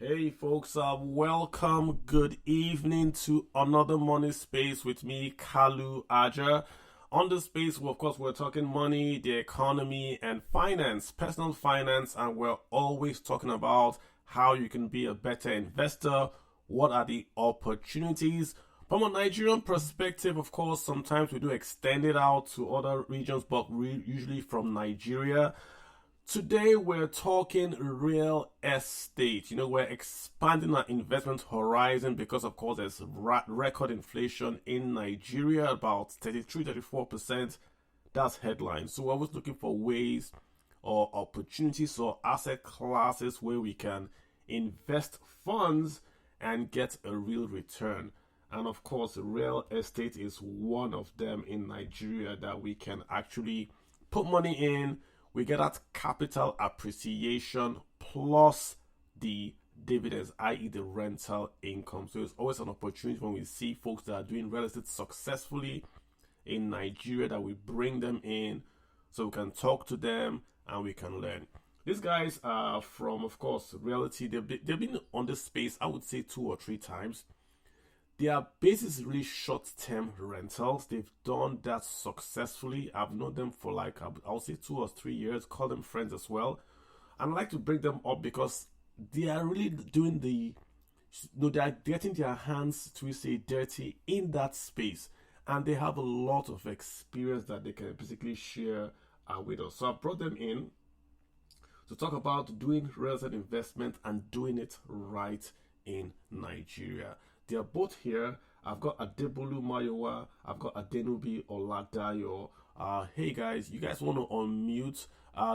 Hey folks, welcome. Good evening to another money space with me, Kalu Aja. On this space, of course, we're talking money, the economy, and finance, personal finance, and we're always talking about how you can be a better investor. What are the opportunities? From a Nigerian perspective, of course, sometimes we do extend it out to other regions, but usually from Nigeria. Today we're talking real estate. We're expanding our investment horizon because, of course, there's record inflation in Nigeria, about 33, 34%. That's headline. So we're always looking for ways or opportunities or asset classes where we can invest funds and get a real return. And of course, real estate is one of them in Nigeria that we can actually put money in. We get that capital appreciation plus the dividends, i.e., the rental income. So it's always an opportunity when we see folks that are doing real estate successfully in Nigeria that we bring them in so we can talk to them and we can learn. These guys are from, of course, Realty. They've been on this space, I would say, 2 or 3 times. Their base is really short-term rentals. They've done that successfully. I've known them for like, I'll say 2 or 3 years, call them friends as well. And I like to bring them up because they are really doing they are getting their hands, to say, dirty in that space. And they have a lot of experience that they can basically share with us. So I brought them in to talk about doing real estate investment and doing it right in Nigeria. They are both here. I've got Adebolu Mayowa. I've got Adenubi Oladayo. Hey guys, you guys want to unmute?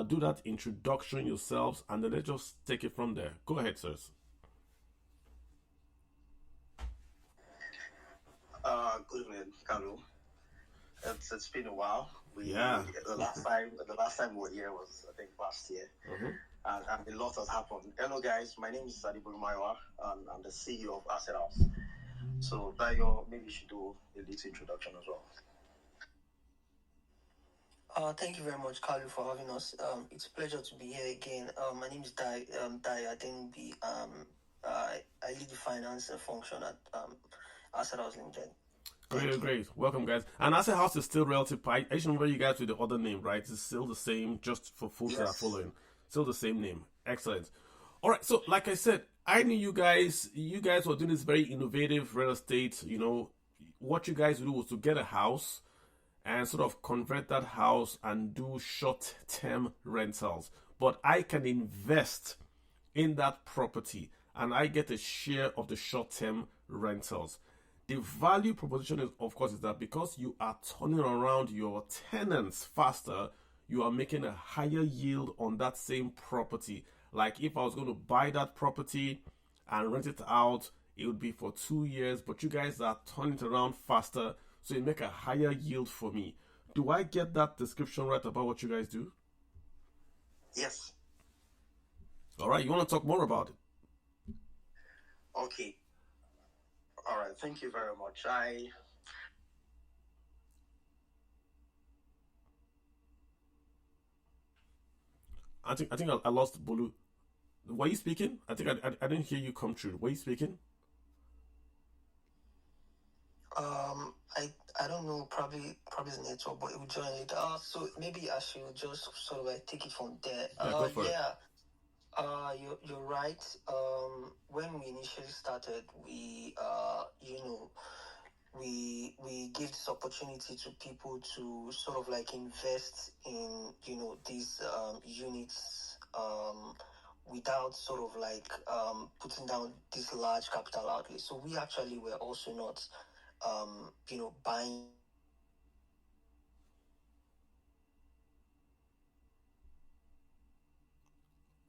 Do that introduction yourselves, and then let's just take it from there. Go ahead, sirs. Good evening, Kalu. It's been a while. Yeah. The last time we were here was, I think, last year. And a lot has happened. Hello, guys. My name is Adebolu Mayowa, and I'm the CEO of Asset House. So, Dayo, maybe you should do a little introduction as well. Thank you very much, Kalu, for having us. It's a pleasure to be here again. My name is Dai Adenbi. I lead the finance function at Asset House Limited. Great. Welcome, guys. And Asset House is still relative. I should remember you guys with the other name, right? It's still the same, just for folks that are following. Still the same name. Excellent. All right. So, like I said, I knew you guys were doing this very innovative real estate. What you guys do was to get a house and sort of convert that house and do short-term rentals. But I can invest in that property and I get a share of the short-term rentals. The value proposition is, of course, is that because you are turning around your tenants faster, you are making a higher yield on that same property. Like if I was going to buy that property and rent it out, it would be for 2 years, but you guys are turning it around faster, so you make a higher yield for me. Do I get that description right about what you guys do? Yes. All right, you want to talk more about it? Okay. All right, thank you very much. I think I lost Bolu. Were you speaking? I think I didn't hear you come through. Were you speaking? I don't know, probably the network, but it will join later. So maybe I should just sort of like take it from there. Yeah, go for it. You're right. When we initially started, we we give this opportunity to people to sort of like invest in these units without sort of like putting down this large capital outlay. So we actually were also not buying.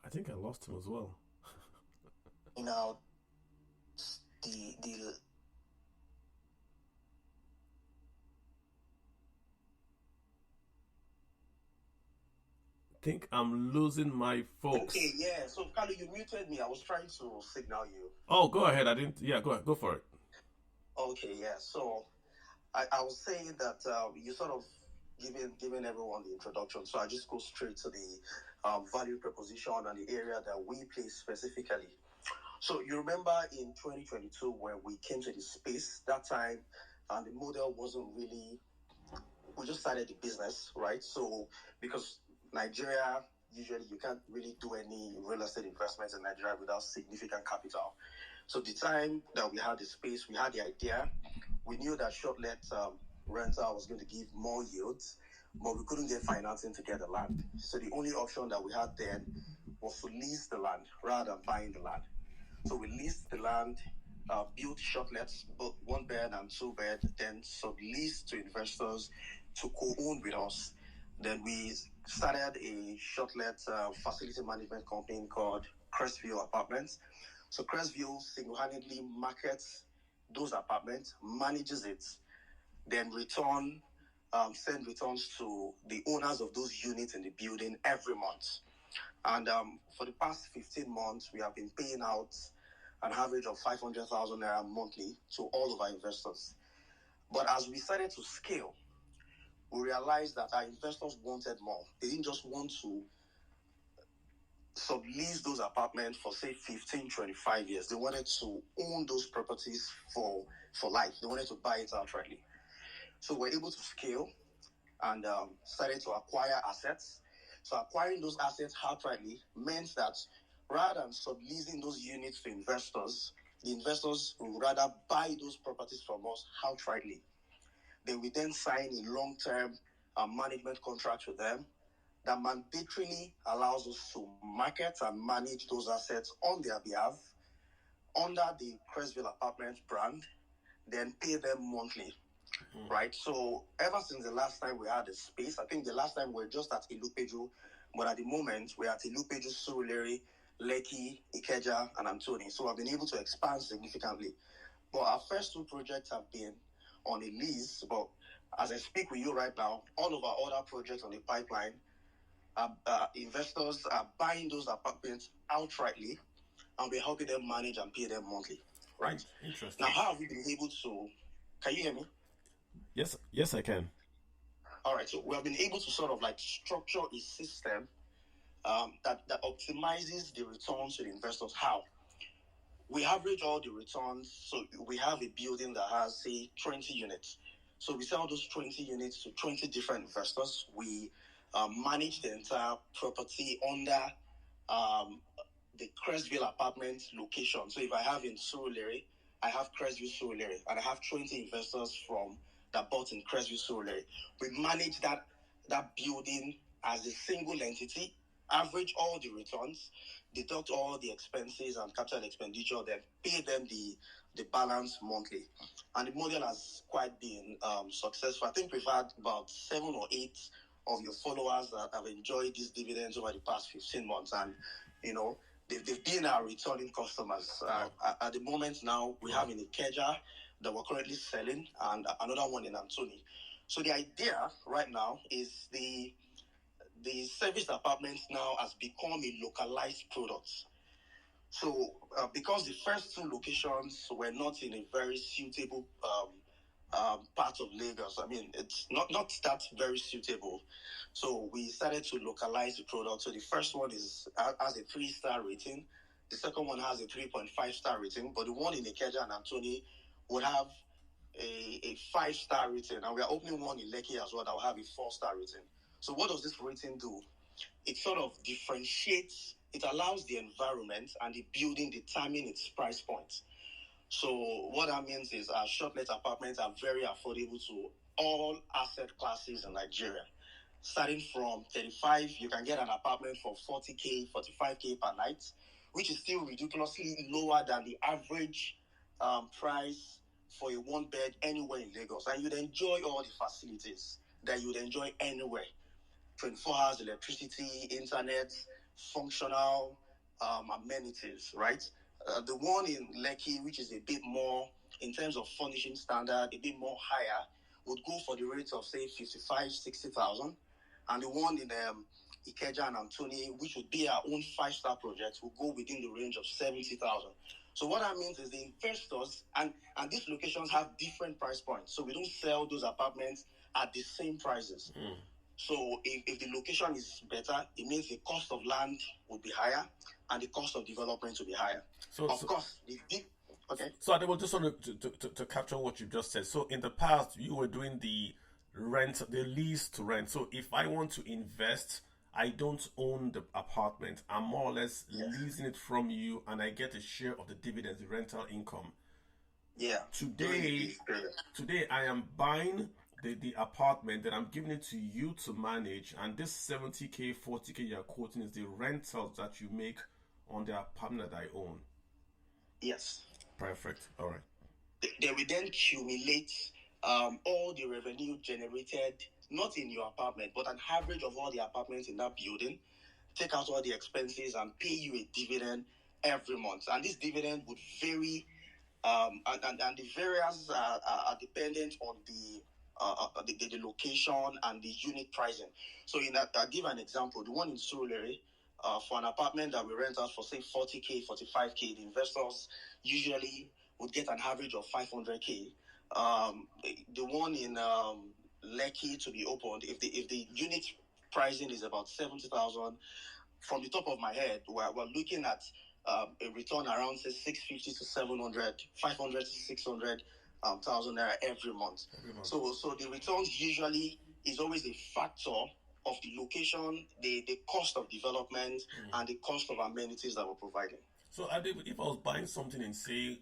I think I lost him as well. Out the I think I'm losing my folks. Okay, yeah. So, Kalu, you muted me. I was trying to signal you. Oh, go ahead. I didn't. Yeah, go ahead. Go for it. Okay, yeah. So, I was saying that you sort of giving everyone the introduction. So I just go straight to the value proposition and the area that we play specifically. So you remember in 2022 when we came to the space, that time, and the model wasn't really, we just started the business, right? So because Nigeria, usually you can't really do any real estate investments in Nigeria without significant capital. So the time that we had the space, we had the idea, we knew that short-let rental was going to give more yields, but we couldn't get financing to get the land. So the only option that we had then was to lease the land rather than buying the land. So we leased the land, built shortlets, both 1 bed and 2 bed, then subleased to investors to co-own with us. Then we started a shortlet facility management company called Crestview Apartments. So Crestview single-handedly markets those apartments, manages it, then send returns to the owners of those units in the building every month. And for the past 15 months, we have been paying out an average of 500,000 naira monthly to all of our investors. But as we started to scale, we realized that our investors wanted more. They didn't just want to sublease those apartments for, say, 15, 25 years. They wanted to own those properties for life. They wanted to buy it outrightly. So we're able to scale and started to acquire assets. So acquiring those assets outrightly meant that rather than subleasing those units to investors, the investors would rather buy those properties from us outrightly. Then we then sign a long-term management contract with them that mandatorily allows us to market and manage those assets on their behalf under the Crestview Apartments brand, then pay them monthly. Right? So ever since the last time we had a space, I think the last time we were just at Ilupeju, but at the moment we're at Ilupeju, Surulere, Lekki, Ikeja, and Anthony. So I've been able to expand significantly. But our first 2 projects have been on a lease, but as I speak with you right now, all of our other projects on the pipeline, investors are buying those apartments outrightly, and we're helping them manage and pay them monthly. Right? Interesting. Now, how have we been able to... Can you hear me? Yes, I can. All right, so we have been able to sort of like structure a system that optimizes the returns to the investors. How? We average all the returns. So we have a building that has, say, 20 units. So we sell those 20 units to 20 different investors. We manage the entire property under the Crestview Apartments location. So if I have in Surulere, I have Crestview Surulere, and I have 20 investors that bought in Crestview Surulere. We manage that building as a single entity, average all the returns, deduct all the expenses and capital expenditure, then pay them the balance monthly. And the model has quite been successful. I think we've had about 7 or 8 of your followers that have enjoyed these dividends over the past 15 months. And, they've been our returning customers. At the moment now, we have in Ikeja that we're currently selling, and another one in Anthony. So the idea right now is the service apartments now has become a localized product. So because the first 2 locations were not in a very suitable part of Lagos, I mean, it's not that very suitable. So we started to localize the product. So the first one has a 3-star rating. The second one has a 3.5-star rating. But the one in Ikeja and Anthony would have a 5-star rating. And we are opening one in Lekki as well that will have a 4-star rating. So what does this rating do? It sort of differentiates, it allows the environment and the building determine its price point. So what that means is our short-let apartments are very affordable to all asset classes in Nigeria. Starting from 35, you can get an apartment for 40K, 45K per night, which is still ridiculously lower than the average price for a 1-bed anywhere in Lagos. And you'd enjoy all the facilities that you'd enjoy anywhere. 24 hours electricity, internet, functional amenities, right? The one in Lekki, which is a bit more, in terms of furnishing standard, a bit more higher, would go for the rate of, say, 55, 60,000. And the one in Ikeja and Anthony, which would be our own 5-star project, will go within the range of 70,000. So what that means is the investors, and these locations have different price points. So we don't sell those apartments at the same prices. So if the location is better, it means the cost of land will be higher. and the cost of development to be higher. Of course, the big. Okay. So I will just sort to capture what you just said. So in the past, you were doing the lease to rent. So if I want to invest, I don't own the apartment. I'm more or less leasing it from you, and I get a share of the dividends, the rental income. Yeah. Today I am buying the apartment, that I'm giving it to you to manage, and this 70K, 40K you're quoting is the rentals that you make on the apartment that I own. Yes. Perfect. All right. They will then accumulate all the revenue generated, not in your apartment, but an average of all the apartments in that building, take out all the expenses and pay you a dividend every month. And this dividend would vary, and the variance are dependent on the location and the unit pricing. So I'll give an example. The one in Surulere, for an apartment that we rent out for say 40K, 45K, the investors usually would get an average of 500K. The one in Lekki to be opened, if the unit pricing is about 70,000, from the top of my head, we're looking at a return around say 650 to 700, 500 to 600 thousand naira every month. So the returns usually is always a factor of the location, the cost of development, and the cost of amenities that we're providing. So if I was buying something in, say,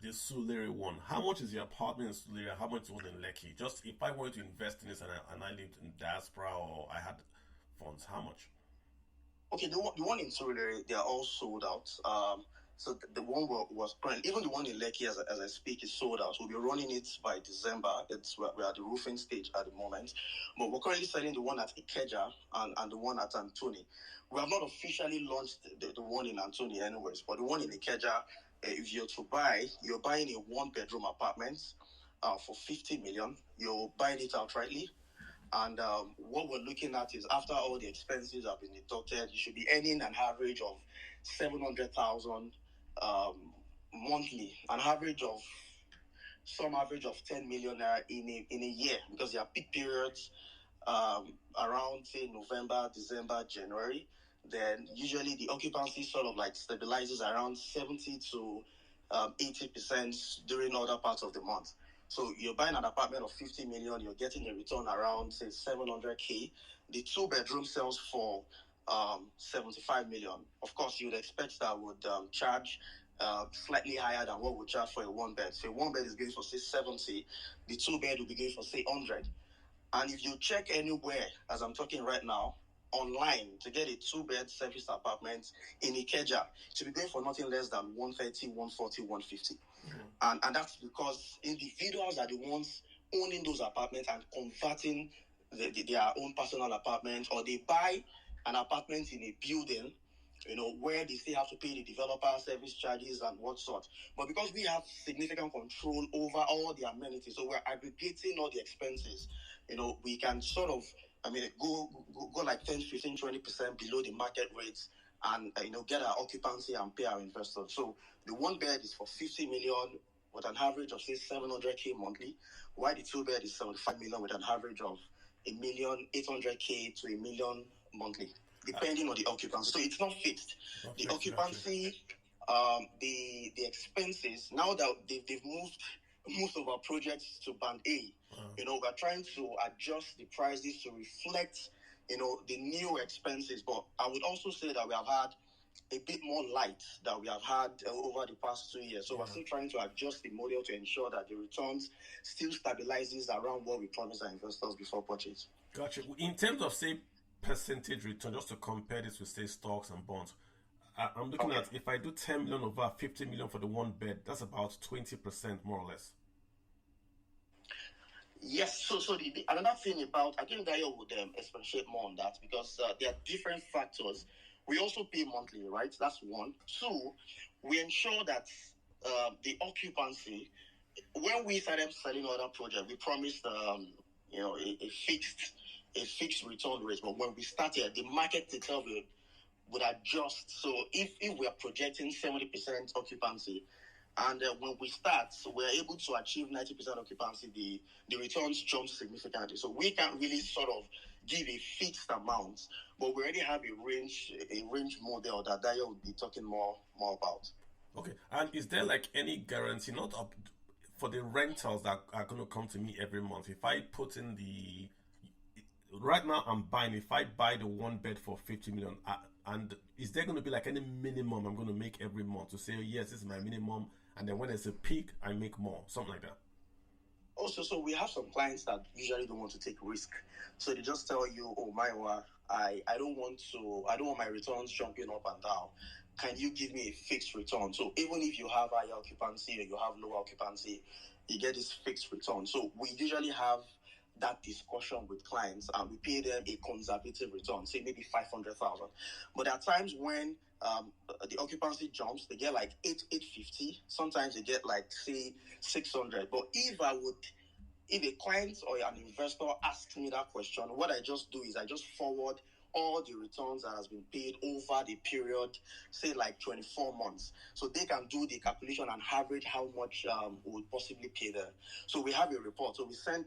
the Surulere one, how much is the apartment in Surulere? How much was in Lekki? Just if I wanted to invest in this and I lived in diaspora or I had funds, how much? Okay, the one in Surulere, they are all sold out. So the one was current. Even the one in Lekki, as I speak, is sold out. We'll be running it by December. We're at the roofing stage at the moment. But we're currently selling the one at Ikeja and the one at Anthony. We have not officially launched the one in Anthony anyways. But the one in Ikeja, if you're to buy, you're buying a one-bedroom apartment for 50 million. You're buying it outrightly. And what we're looking at is after all the expenses have been deducted, you should be earning an average of 700,000 monthly, an average of 10 million in a year, because there are peak periods around say November, December, January. Then usually the occupancy sort of like stabilizes around 70 to 80% during other parts of the month. So you're buying an apartment of 50 million, you're getting a return around say 700K. The 2-bedroom sells for 75 million. Of course, you'd expect that would charge slightly higher than what we charge for a 1-bed. So a 1-bed is going for say 70, the 2-bed will be going for say 100. And if you check anywhere, as I'm talking right now, online to get a 2-bed serviced apartment in Ikeja, to be going for nothing less than 130, 140, 150. And that's because individuals are the ones owning those apartments and converting their own personal apartment, or they buy an apartment in a building, where they still have to pay the developer service charges and what sort. But because we have significant control over all the amenities, so we're aggregating all the expenses, we can sort of, go like 10, 15, 20% below the market rates and, get our occupancy and pay our investors. So the 1-bed is for 50 million with an average of, say, 700K monthly, while the 2-bed is 75 million with an average of 1,800K to 1 million monthly, depending on the occupancy. So it's not fixed. The occupancy, the expenses, now that they've moved most of our projects to Band A, we're trying to adjust the prices to reflect, the new expenses. But I would also say that we have had a bit more light that we have had over the past 2 years. So we're still trying to adjust the model to ensure that the returns still stabilizes around what we promised our investors before purchase. Gotcha. In terms of, say, percentage return, just to compare this with, say, stocks and bonds, I'm looking at, if I do 10 million over 50 million for the 1-bed, that's about 20% more or less. Yes, so another thing about, I think Dayo would expatiate more on that, because there are different factors. We also pay monthly, right? That's one. Two, we ensure that the occupancy, when we started selling other projects, we promised a fixed return rate. But when we started, the market itself would adjust. So if we are projecting 70% occupancy, and when we start, we're able to achieve 90% occupancy, the returns jump significantly. So we can't really sort of give a fixed amount, but we already have a range model that Dayo would be talking more about. Okay, and is there like any guarantee, not up for the rentals that are going to come to me every month? If I put in the right now I'm buying, if I buy the one bed for 50 million, and is there going to be like any minimum I'm going to make every month to say, yes, this is my minimum, and then when there's a peak I make more, something like that? Also, so we have some clients that usually don't want to take risk, so they just tell you, oh Maiwa, I don't want my returns jumping up and down. Can you give me a fixed return? So even if you have high occupancy or you have low occupancy, you get this fixed return. So we usually have that discussion with clients and we pay them a conservative return, say maybe 500,000. But there are times when the occupancy jumps, they get like 850. Sometimes they get like say 600. But if a client or an investor asks me that question, what I just do is I just forward all the returns that has been paid over the period, say like 24 months. So they can do the calculation and average how much we would possibly pay them. So we have a report. So we send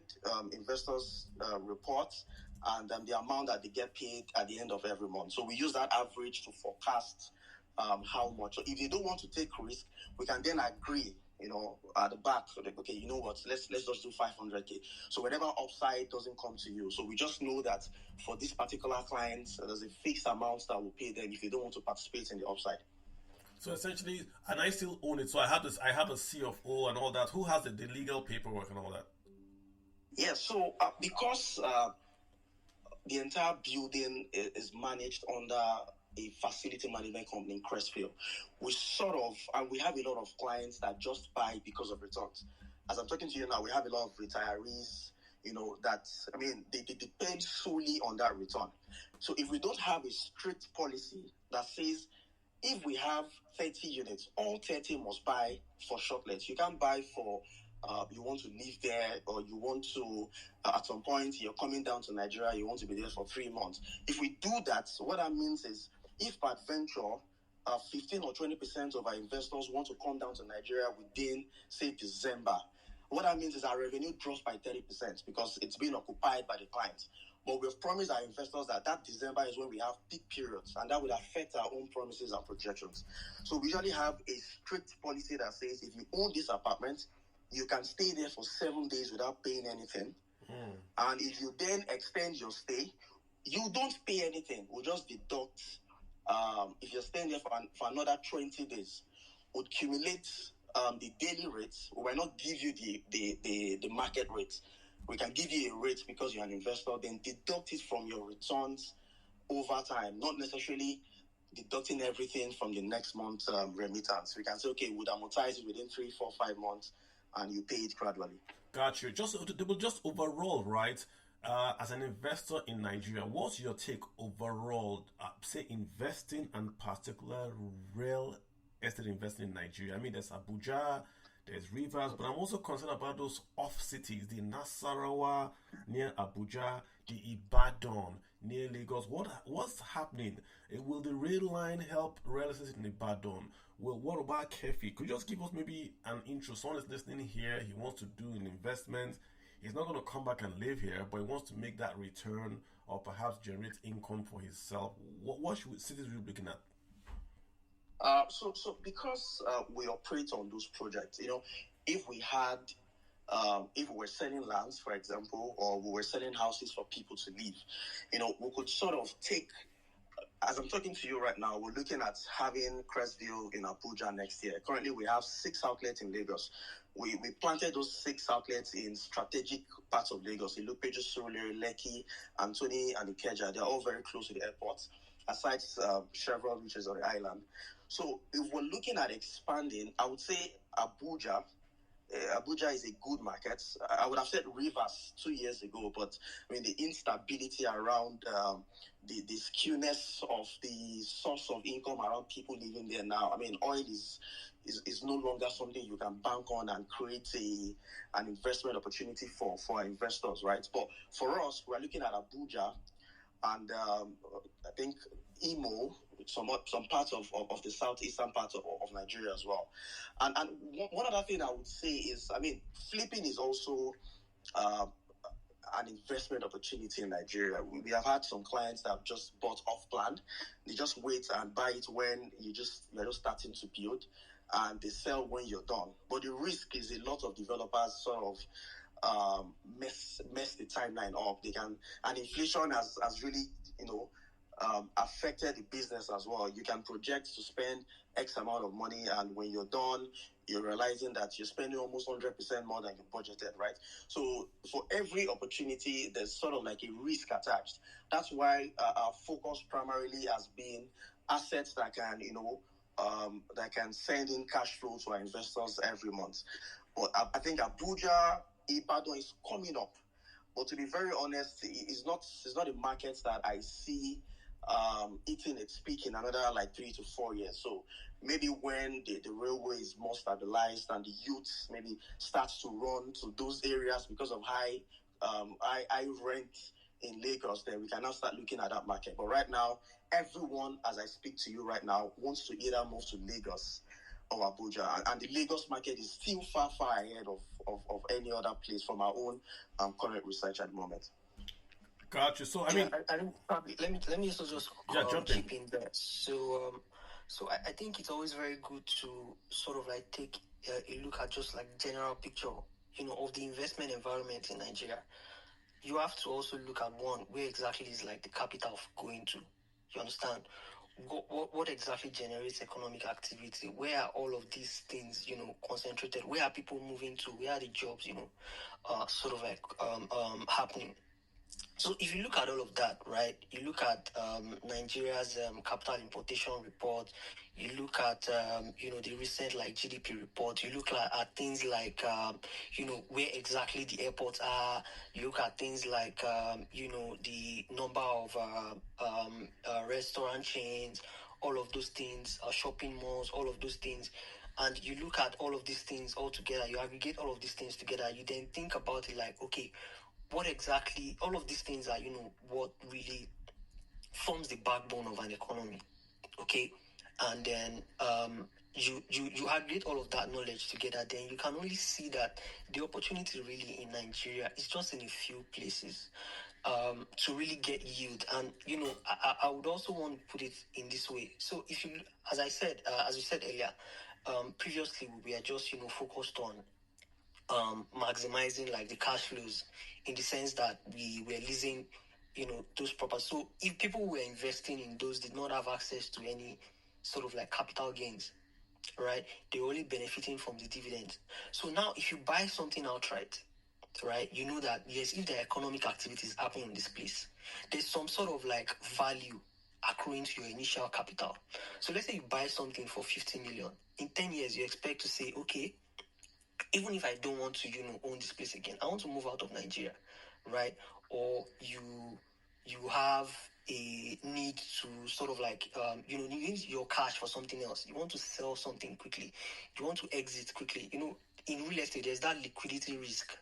investors reports and the amount that they get paid at the end of every month. So we use that average to forecast how much. So if they don't want to take risk, we can then agree, at the back, so like, okay, you know what, let's just do 500k. So whenever upside doesn't come to you, so we just know that for this particular client, there's a fixed amount that will pay them if they don't want to participate in the upside. So essentially, and I still own it. So I have a C of O and all that. Who has the legal paperwork and all that? Yeah, so because the entire building is managed under a facility management company in Crestfield, and we have a lot of clients that just buy because of returns. As I'm talking to you now, we have a lot of retirees, they depend solely on that return. So if we don't have a strict policy that says if we have 30 units, all 30 must buy for shortlets. You can't buy for you want to live there, or you want to, at some point, you're coming down to Nigeria, you want to be there for 3 months. If we do that, what that means is, if by venture, 15 or 20% of our investors want to come down to Nigeria within, say, December, what that means is our revenue drops by 30% because it's being occupied by the clients. But we've promised our investors that December is when we have peak periods, and that would affect our own promises and projections. So we usually have a strict policy that says if you own this apartment, you can stay there for 7 days without paying anything. And if you then extend your stay, you don't pay anything. We'll just deduct, if you're staying there for another 20 days, we'll accumulate the daily rates. We might not give you the market rate. We can give you a rate because you're an investor, then deduct it from your returns over time, not necessarily deducting everything from the next month's remittance. We can say, okay, we'll amortize it within 3, 4, 5 months, and you pay it gradually. Got you. Just overall, right? As an investor in Nigeria, what's your take overall? Say investing, and particular real estate investing in Nigeria. I mean, there's Abuja, there's Rivers, but I'm also concerned about those off cities, the Nasarawa near Abuja, the Ibadan near Lagos. What's happening? Will the rail line help real estate in Ibadan? What about Kefi? Could you just give us maybe an intro? Someone is listening here, he wants to do an investment. He's not going to come back and live here, but he wants to make that return or perhaps generate income for himself. What cities are we looking at? So because we operate on those projects, if we were selling lands, for example, or we were selling houses for people to live, we could sort of take, as I'm talking to you right now, we're looking at having Crestville in Abuja next year. Currently, we have 6 outlets in Lagos. We planted those 6 outlets in strategic parts of Lagos. Ilupeju, Surulere, Lekki, Anthony, and Ikeja. They're all very close to the airports, aside Chevron, which is on the island. So if we're looking at expanding, I would say Abuja. Abuja is a good market. I would have said Rivers 2 years ago, but I mean the instability around the skewness of the source of income around people living there now. I mean, oil is no longer something you can bank on and create an investment opportunity for investors, right? But for us, we're looking at Abuja and I think Imo, some parts of the southeastern part of Nigeria as well. And one other thing I would say is, I mean, flipping is also an investment opportunity in Nigeria. We have had some clients that have just bought off plan. They just wait and buy it when you're just starting to build, and they sell when you're done. But the risk is a lot of developers sort of mess the timeline up. And inflation has really, affected the business as well. You can project to spend X amount of money, and when you're done, you're realizing that you're spending almost 100% more than you budgeted, right? So for every opportunity, there's sort of like a risk attached. That's why our focus primarily has been assets that can, that can send in cash flow to our investors every month. But I think Abuja, Ibadan is coming up. But to be very honest, it's not a market that I see eating its peak in another like 3 to 4 years. So maybe when the railway is more stabilized and the youth maybe starts to run to those areas because of high rent in Lagos, then we can now start looking at that market. But right now, everyone, as I speak to you right now, wants to either move to Lagos or Abuja, and the Lagos market is still far ahead of any other place from our own current research at the moment. Gotcha. So I mean, probably let me also just chip in there. So I think it's always very good to sort of like take a look at just like general picture, of the investment environment in Nigeria. You have to also look at one, where exactly is like the capital going to. You understand? What exactly generates economic activity? Where are all of these things, concentrated? Where are people moving to? Where are the jobs, sort of like happening? So if you look at all of that, right, you look at Nigeria's capital importation report, you look at, the recent like GDP report, you look at things like, where exactly the airports are, you look at things like, the number of restaurant chains, all of those things, shopping malls, all of those things. And you look at all of these things all together, you aggregate all of these things together, you then think about it like, okay, what exactly, all of these things are, what really forms the backbone of an economy, okay? And then you aggregate all of that knowledge together, then you can only see that the opportunity really in Nigeria is just in a few places to really get yield. And, I would also want to put it in this way. So if you, as we said earlier, previously we were just, focused on maximizing like the cash flows, in the sense that we were leasing, those properties. So if people were investing in those did not have access to any sort of like capital gains, right? They're only benefiting from the dividends. So now if you buy something outright, right, you know that yes, if the economic activity is happening in this place, there's some sort of like value accruing to your initial capital. So let's say you buy something for 50 million. In 10 years, you expect to say, okay, even if I don't want to, own this place again, I want to move out of Nigeria, right? Or you have a need to sort of like, you need your cash for something else. You want to sell something quickly. You want to exit quickly. In real estate, there's that liquidity risk,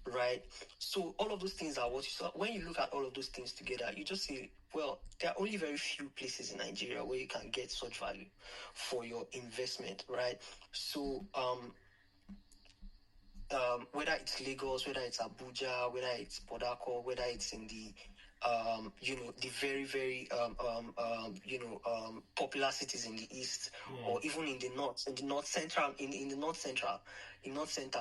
right? So all of those things are what you saw. When you look at all of those things together, you just say, well, there are only very few places in Nigeria where you can get such value for your investment, right? So, whether it's Lagos, whether it's Abuja, whether it's Port Harcourt, whether it's in the, the very, very, popular cities in the east, or even in the north, in the north central,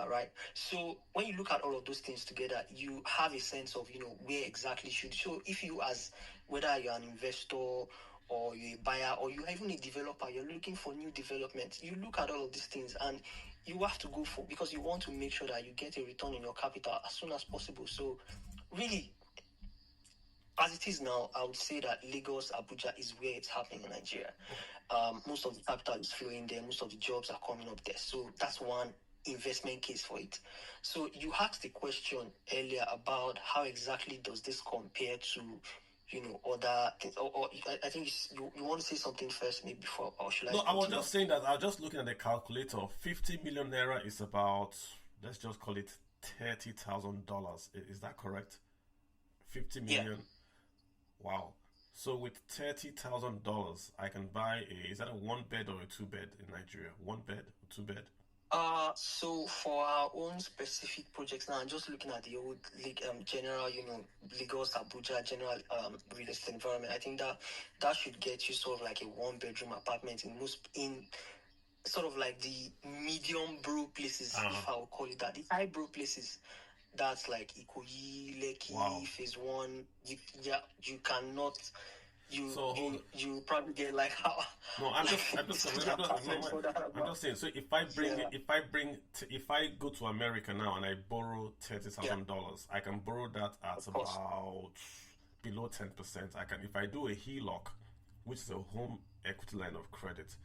right? So when you look at all of those things together, you have a sense of, where exactly should. So if you, as whether you're an investor or you're a buyer or you're even a developer, you're looking for new development, you look at all of these things and you have to go for, because you want to make sure that you get a return on your capital as soon as possible. So really, as it is now, I would say that Lagos, Abuja is where it's happening in Nigeria. Most of the capital is flowing there. Most of the jobs are coming up there. So that's one investment case for it. So you asked the question earlier about how exactly does this compare to, other things. Or I think you want to say something first, maybe before, or should I? No, I was just saying that I was just looking at the calculator. 50 million naira is about, let's just call it $30,000. Is that correct? 50 million. Yeah. Wow. So with $30,000, I can buy is that a one bed or a two bed in Nigeria? One bed or two bed? So for our own specific projects now, I'm just looking at the old general, Lagos, Abuja, general real estate environment. I think that should get you sort of like a one-bedroom apartment in sort of like the medium bro places, if I will call it that. The high bro places, that's like Ikoyi, Lekki, Phase 1. You cannot. You probably get like how. No, I'm just saying. So if I go to America now and I borrow $30,000, I can borrow that at about below 10%. If I do a HELOC, which is a home equity line of credit,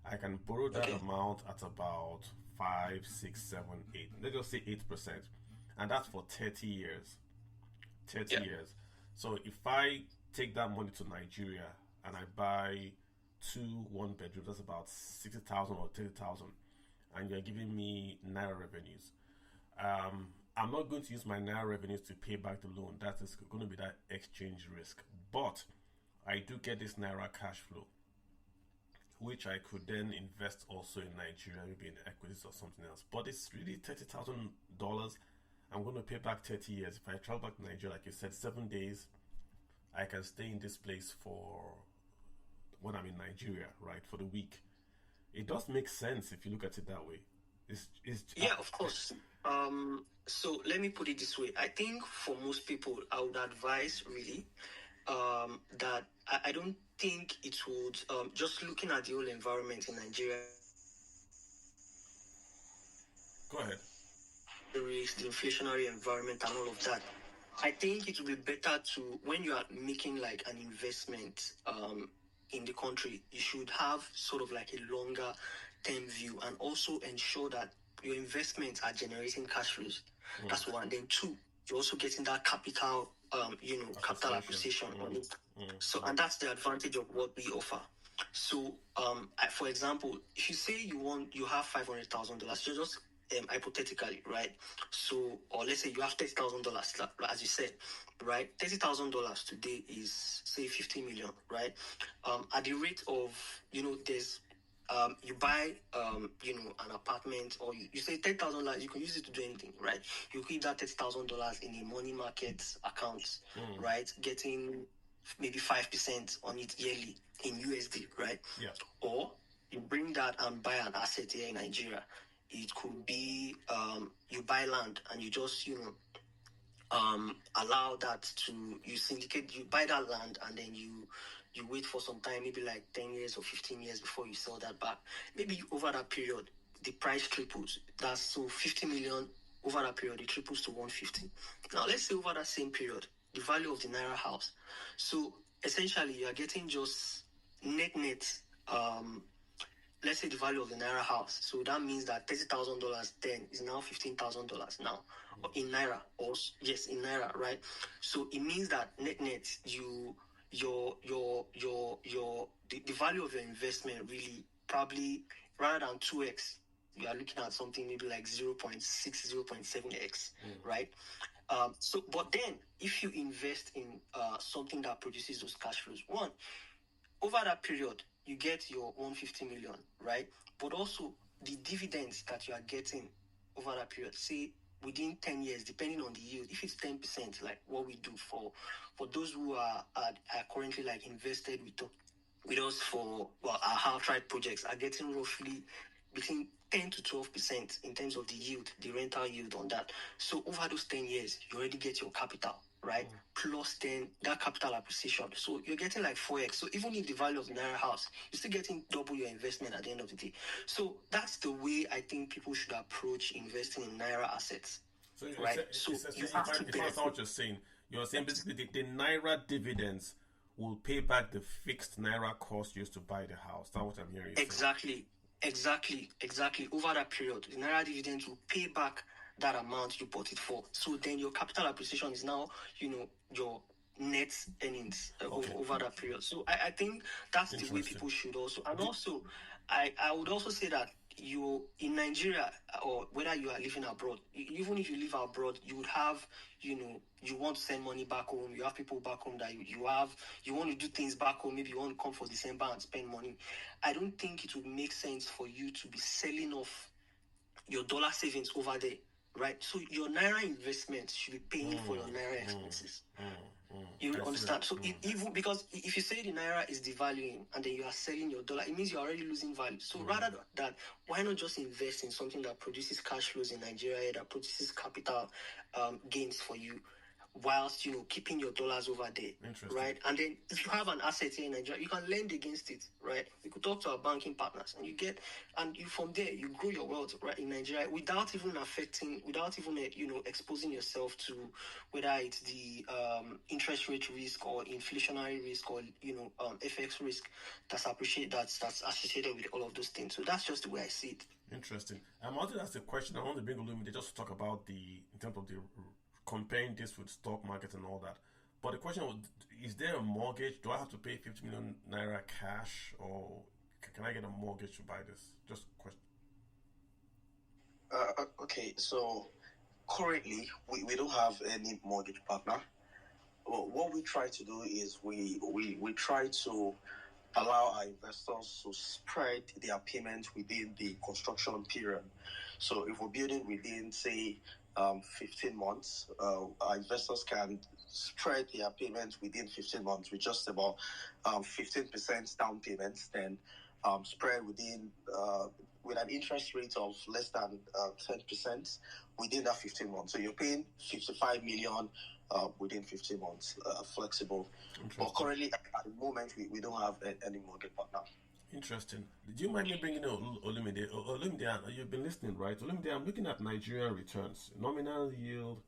I can borrow that amount at about 5, 6, 7, 8. Let's just say 8%, and that's for 30 years. 30 years. So if I take that money to Nigeria and I buy 2 one-bedrooms, that's about 60,000 or 30,000, and you're giving me Naira revenues. I'm not going to use my Naira revenues to pay back the loan. That is going to be that exchange risk. But I do get this Naira cash flow, which I could then invest also in Nigeria, maybe in equities or something else. But it's really $30,000. I'm going to pay back 30 years. If I travel back to Nigeria, like you said, 7 days, I can stay in this place for when I'm in Nigeria, right, for the week. It does make sense if you look at it that way. Of course. So let me put it this way. I think for most people, I would advise really that I don't think it would, just looking at the whole environment in Nigeria. Go ahead. The risk, the inflationary environment and all of that. I think it would be better to, when you are making like an investment in the country, you should have sort of like a longer term view and also ensure that your investments are generating cash flows. That's one. Then two, you're also getting that capital, capital appreciation on it. So, and that's the advantage of what we offer. So, for example, if you say you have $500,000, you're just hypothetically, right? So, or let's say you have $30,000, as you said, right? $30,000 today is say 50 million, right? At the rate of, there's you buy an apartment, or you say $10,000, you can use it to do anything, right? You keep that $30,000 in a money market account, right? Getting maybe 5% on it yearly in USD, right? Yeah. Or you bring that and buy an asset here in Nigeria. It could be you buy land and you just allow that you syndicate, you buy that land and then you wait for some time, maybe like 10 years or 15 years before you sell that back. Maybe over that period the price triples. That's so 50 million over that period, it triples to 150. Now let's say over that same period the value of the Naira house, so essentially you are getting just net let's say the value of the Naira house. So that means that $30,000 then is now $15,000 now in Naira, or yes, in Naira, right? So it means that net the value of your investment really probably rather than 2x, you are looking at something maybe like 0.6, 0.7x, right? So, but then if you invest in something that produces those cash flows, one, over that period, you get your 150 million, right? But also the dividends that you are getting over that period, say within 10 years, depending on the yield, if it's 10%, like what we do for those who are currently like invested with us for our outright projects, are getting roughly between 10 to 12% in terms of the yield, the rental yield on that. So over those 10 years, you already get your capital, right? Plus then that capital appreciation. So you're getting like 4x. So even if the value of the Naira house, you're still getting double your investment at the end of the day. So that's the way I think people should approach investing in Naira assets. So right? If I understand what you're saying basically the Naira dividends will pay back the fixed Naira cost used to buy the house. That's what I'm hearing you say. Exactly. Over that period, the Naira dividends will pay back that amount you bought it for. So then your capital appreciation is now, your net earnings over that period. So I think that's the way people should also. And also, I would also say that you in Nigeria, or whether you are living abroad, even if you live abroad, you would have, you want to send money back home. You have people back home that you want to do things back home. Maybe you want to come for December and spend money. I don't think it would make sense for you to be selling off your dollar savings over there, right? So your naira investment should be paying for your naira expenses. You understand? So even because if you say the naira is devaluing and then you are selling your dollar, it means you're already losing value. So rather than that, why not just invest in something that produces cash flows in Nigeria, that produces capital gains for you, whilst keeping your dollars over there, right? And then if you have an asset here in Nigeria, you can lend against it, right? You could talk to our banking partners, and you from there you grow your wealth right in Nigeria without even exposing yourself to whether it's the interest rate risk or inflationary risk or FX risk that's associated with all of those things. So that's just the way I see it. Interesting. I wanted to ask a question. I want to bring Olumide just to talk about in terms of the comparing this with stock market and all that. But the question was, is there a mortgage? Do I have to pay 50 million naira cash, or can I get a mortgage to buy this? Just a question. Okay, so currently we don't have any mortgage partner. Well, what we try to do is we try to allow our investors to spread their payment within the construction period. So if we're building within, say, 15 months, our investors can spread their payment within 15 months with just about 15% down payments, then spread within with an interest rate of less than 10% within that 15 months. So you're paying 55 million within 15 months, flexible. But currently, at the moment, we don't have any mortgage partner. Interesting. Do you mind me bringing in Olumide? Olumide, you've been listening, right? Olumide, I'm looking at Nigerian returns. Nominal yield,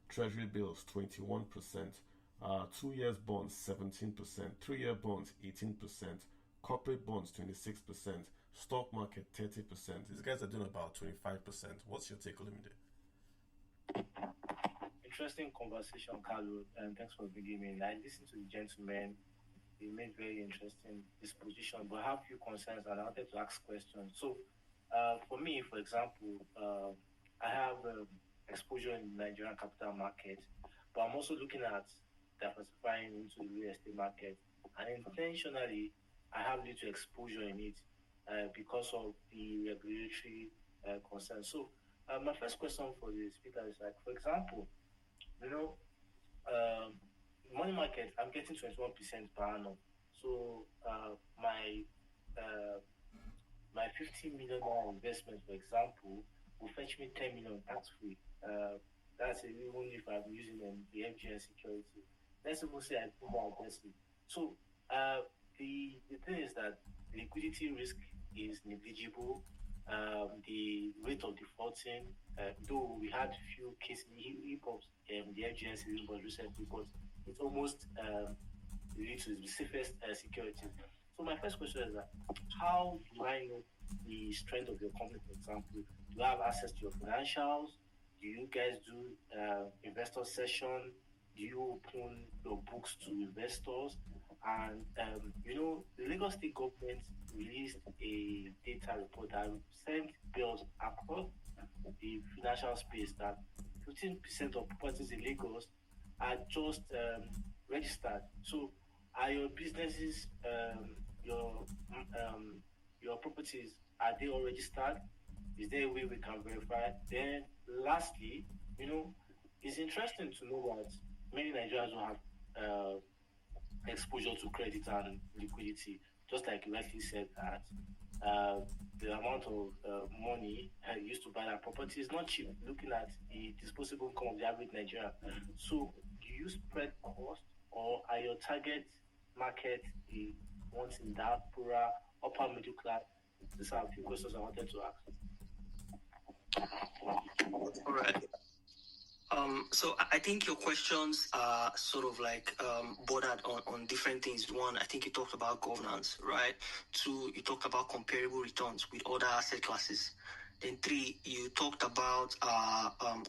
treasury bills, 21%. 2 years bonds, 17%. 3 year bonds, 18%. Corporate bonds, 26%. Stock market, 30%. These guys are doing about 25%. What's your take, Olumide? Interesting conversation, Carlo, and thanks for bringing me in. I listened to the gentleman. He made very interesting disposition, but I have a few concerns and I wanted to ask questions. So, for me, for example, I have exposure in the Nigerian capital market, but I'm also looking at diversifying into the real estate market, and intentionally, I have little exposure in it because of the regulatory concerns. So, my first question for the speaker is like, for example, money market, I'm getting 21% per annum. So my 50 million investment, for example, will fetch me 10 million tax free. That's even if I'm using the FGN security. Let's even say I put that aggressively. So the thing is that liquidity risk is negligible. The rate of defaulting, though we had a few cases, hiccups, the FGN series was recently, but it's almost lead to the safest security. So my first question is that, how do I know the strength of your company, for example? Do you have access to your financials? Do you guys do investor session? Do you open your books to investors? And, the Lagos State government released a data report that sent bills across the financial space that 15% of properties in Lagos are just registered. So, are your businesses, your properties, are they all registered? Is there a way we can verify? Then, lastly, it's interesting to know that many Nigerians don't have exposure to credit and liquidity. Just like you rightly said that the amount of money used to buy that property is not cheap, looking at the disposable income of the average Nigerian. So, do you spread cost, or are your target market the ones in that poorer, upper middle class? These are a few questions I wanted to ask. All right. So I think your questions are sort of like bordered on different things. One, I think you talked about governance, right? Two, you talked about comparable returns with other asset classes. Then three, you talked about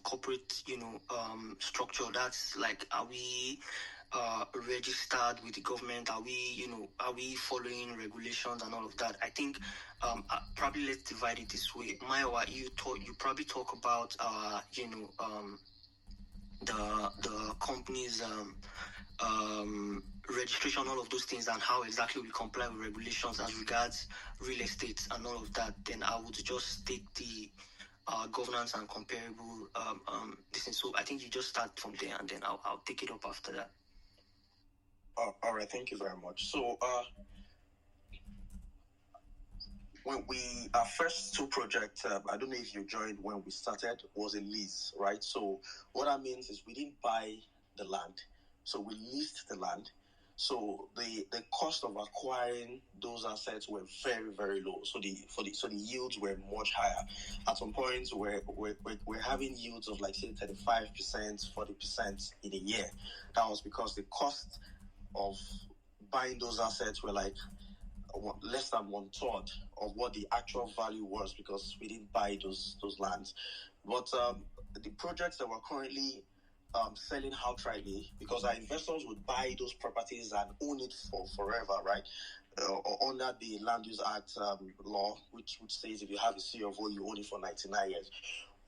corporate, structure. That's like, are we registered with the government? Are we following regulations and all of that? I think probably let's divide it this way. Maiwa, you probably talk about the company's registration, all of those things, and how exactly we comply with regulations as regards real estate and all of that. Then I would just take the governance and comparable this thing. So I think you just start from there, and then I'll take it up after that. All right, thank you very much. So, when our first two projects, I don't know if you joined when we started, was a lease, right? So what that means is we didn't buy the land, so we leased the land. So the cost of acquiring those assets were very, very low. So the yields were much higher. At some points, we're having yields of like say 35%, 40% in a year. That was because the cost of buying those assets were like less than 1/3 of what the actual value was, because we didn't buy those lands. But the projects that we're currently selling outrightly, because our investors would buy those properties and own it for forever, right? Under the Land Use Act law, which says if you have a C of O, you own it for 99 years.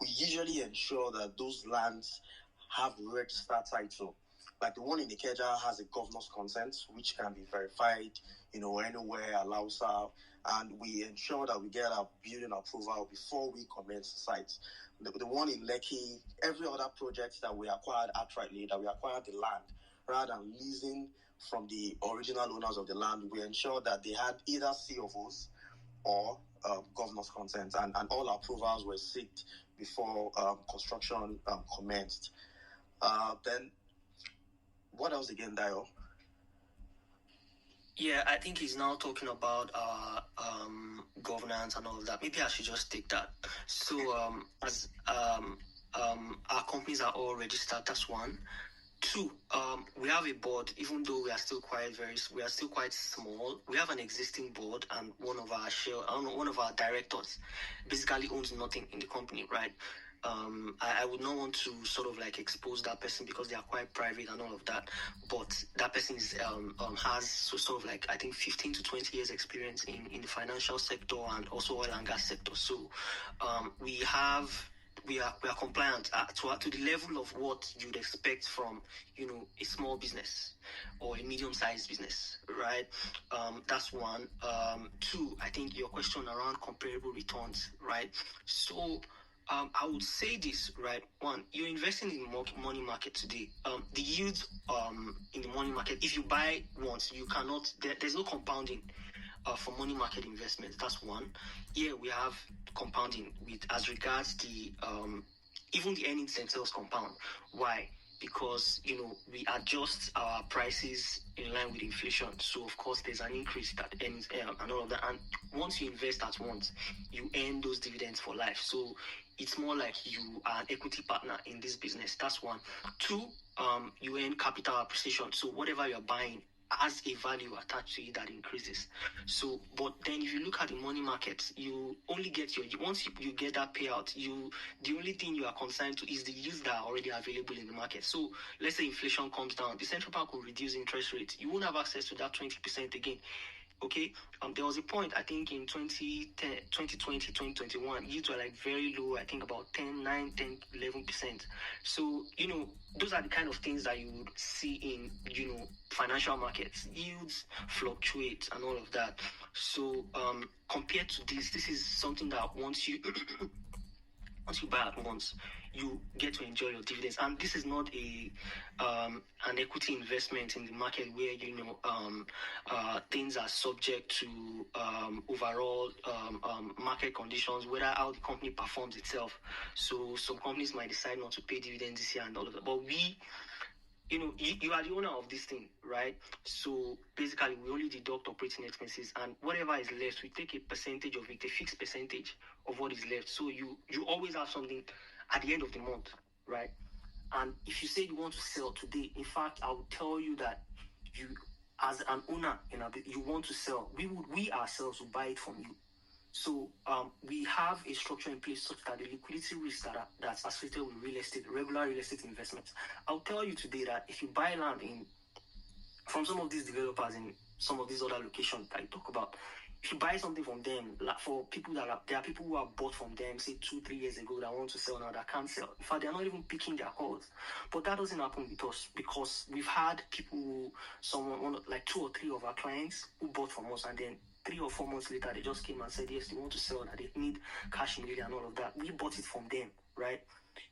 We usually ensure that those lands have registered title. Like the one in Ikeja has a governor's consent, which can be verified, anywhere, allows her, and we ensure that we get our building approval before we commence the site. The one in Lekki, every other project that we acquired outrightly, that we acquired the land, rather than leasing from the original owners of the land, we ensure that they had either C of O's or governor's consent, and all approvals were sought before construction commenced. Then, what else again, Dio? Yeah, I think he's now talking about governance and all of that. Maybe I should just take that. So as our companies are all registered, that's one. Two, we have a board. Even though we are still quite small, we have an existing board, and one of our directors basically owns nothing in the company, right? I would not want to sort of like expose that person because they are quite private and all of that. But that person has sort of like, I think 15 to 20 years experience in the financial sector and also oil and gas sector. So we are compliant to the level of what you'd expect from a small business or a medium-sized business, right? That's one. Two, I think your question around comparable returns, right? So I would say this, right? One, you're investing in money market today. The yields in the money market, if you buy once, you cannot. There's no compounding for money market investments. That's one. Here we have compounding with as regards the even the earnings themselves compound. Why? Because we adjust our prices in line with inflation. So of course there's an increase that earnings and all of that. And once you invest at once, you earn those dividends for life. So it's more like you are an equity partner in this business. That's one. Two, you earn capital appreciation. So whatever you're buying has a value attached to it that increases. So, but then if you look at the money market, you only get once you get that payout, the only thing you are concerned to is the yields that are already available in the market. So let's say inflation comes down, the central bank will reduce interest rates. You won't have access to that 20% again. Okay, there was a point, I think in 2020, 2021, yields were like very low, I think about 9, 10, 11%. So, those are the kind of things that you would see in, financial markets. Yields fluctuate and all of that. So, compared to this is something that once you buy at once, you get to enjoy your dividends. And this is not an equity investment in the market where things are subject to overall market conditions, whether how the company performs itself. So some companies might decide not to pay dividends this year and all of that. But you are the owner of this thing, right? So basically, we only deduct operating expenses, and whatever is left, we take a percentage of it, a fixed percentage of what is left. So you always have something at the end of the month, right? And if you say you want to sell today, in fact, I would tell you that you, as an owner, you want to sell. We ourselves will buy it from you. So we have a structure in place such that the liquidity risk that's associated with real estate, regular real estate investments. I'll tell you today that if you buy land from some of these developers in some of these other locations that I talk about, if you buy something from them, like for people there are people who have bought from them, say 2-3 years ago, that want to sell now, that can't sell. In fact, they're not even picking their calls. But that doesn't happen with us, because we've had people, like 2 or 3 of our clients who bought from us, and then 3 or 4 months later, they just came and said, yes, they want to sell, that they need cash immediately and all of that. We bought it from them, right?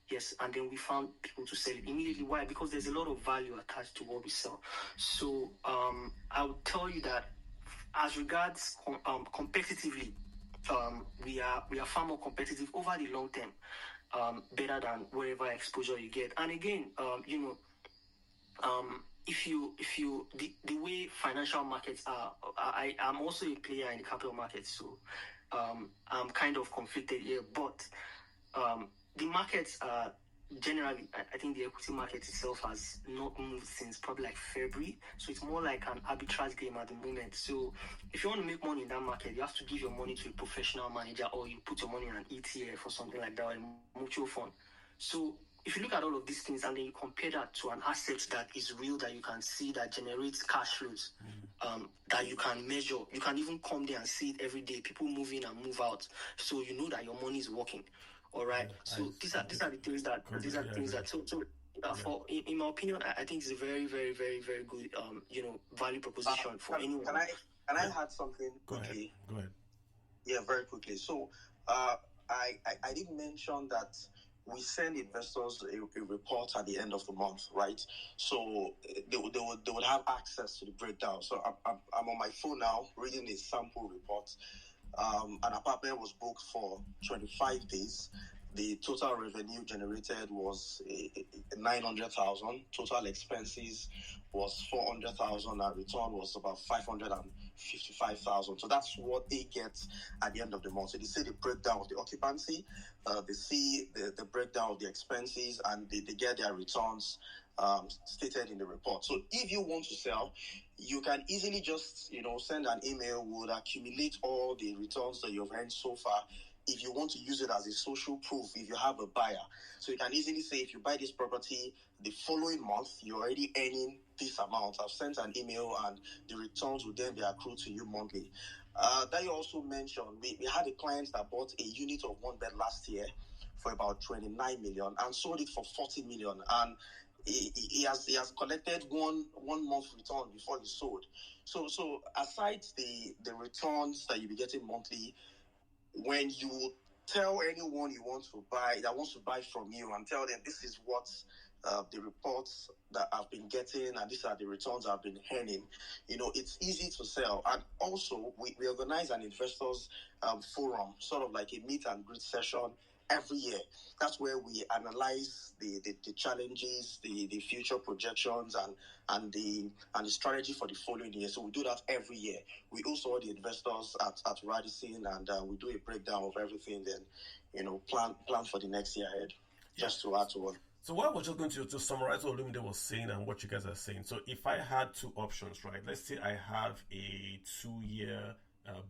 Yes, and then we found people to sell it immediately. Why? Because there's a lot of value attached to what we sell. So I would tell you that as regards competitively, we are far more competitive over the long term, better than whatever exposure you get. And again, if you the way financial markets are, I'm also a player in the capital markets, so I'm kind of conflicted here, but the markets are generally, I think the equity market itself has not moved since probably like February, so it's more like an arbitrage game at the moment. So if you want to make money in that market, you have to give your money to a professional manager, or you put your money in an ETF or something like that, or a mutual fund. So if you look at all of these things and then you compare that to an asset that is real, that you can see, that generates cash flows, that you can measure, you can even come there and see it every day, people move in and move out, so you know that your money is working. All right. So these are the things that for in my opinion, I think it's a very, very, very, very good value proposition for anyone. Can I add something quickly? Go ahead. Yeah, very quickly. So I did mention that we send investors a report at the end of the month, right? So they would have access to the breakdown. So I'm on my phone now reading a sample report. An apartment was booked for 25 days. The total revenue generated was 900,000. Total expenses was 400,000. And return was about 555,000. So that's what they get at the end of the month. So they see the breakdown of the occupancy, they see the breakdown of the expenses, and they get their returns stated in the report. So if you want to sell, you can easily just send an email, would accumulate all the returns that you've earned so far. If you want to use it as a social proof, if you have a buyer, so you can easily say, if you buy this property the following month, you're already earning this amount. I've sent an email, and the returns will then be accrued to you monthly. That you also mentioned, we had a client that bought a unit of one bed last year for about 29 million and sold it for 40 million. And he has collected one month return before he sold. So aside the returns that you'll be getting monthly, when you tell anyone you want to buy, that wants to buy from you, and tell them this is what the reports that I've been getting and these are the returns I've been earning, it's easy to sell. And also we organize an investors forum, sort of like a meet and greet session every year. That's where we analyze the challenges, the future projections, and the strategy for the following year. So we do that every year. We also all the investors at Radisson, and we do a breakdown of everything. Then plan for the next year ahead. Just to add to what. So what I was just going to summarize what Olumide was saying and what you guys are saying. So if I had two options, right? Let's say I have a 2-year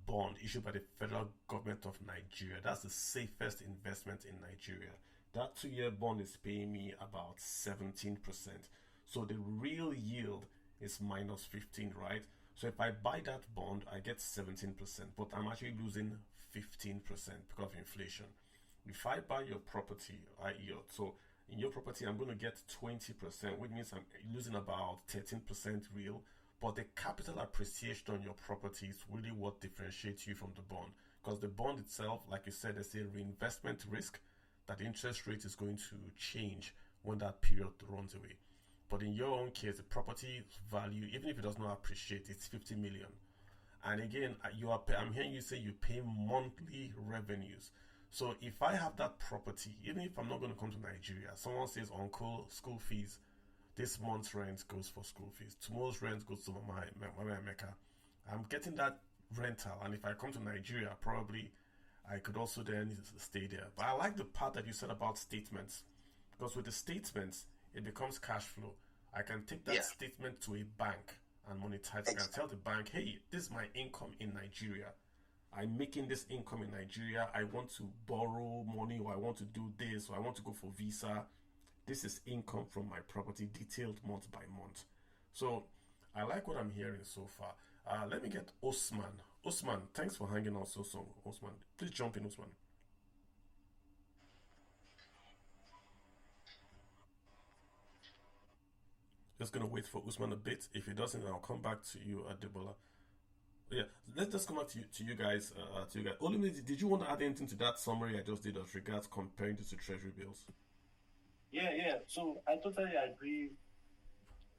bond issued by the federal government of Nigeria. That's the safest investment in Nigeria. That 2-year bond is paying me about 17%. So the real yield is minus 15, right? So if I buy that bond, I get 17%, but I'm actually losing 15% because of inflation. If I buy your property, so in your property, I'm going to get 20%, which means I'm losing about 13% real. But the capital appreciation on your property is really what differentiates you from the bond. Because the bond itself, like you said, there's a reinvestment risk that the interest rate is going to change when that period runs away. But in your own case, the property value, even if it does not appreciate, it's 50 million. And again, I'm hearing you say you pay monthly revenues. So if I have that property, even if I'm not going to come to Nigeria, someone says, uncle, school fees, this month's rent goes for school fees. Tomorrow's rent goes to my Mecca. I'm getting that rental, and if I come to Nigeria, probably I could also then stay there. But I like the part that you said about statements, because with the statements, it becomes cash flow. I can take that statement to a bank and monetize it and tell the bank, hey, this is my income in Nigeria. I'm making this income in Nigeria. I want to borrow money, or I want to do this, or I want to go for visa. This is income from my property, detailed month by month. So I like what I'm hearing so far. Let me get Osman. Osman, thanks for hanging out so long. Osman, please jump in, Osman. Just going to wait for Usman a bit. If he doesn't, I'll come back to you, Adebola. Yeah, let's just come back to you guys. Olumide, did you want to add anything to that summary I just did as regards comparing this to treasury bills? Yeah. So I totally agree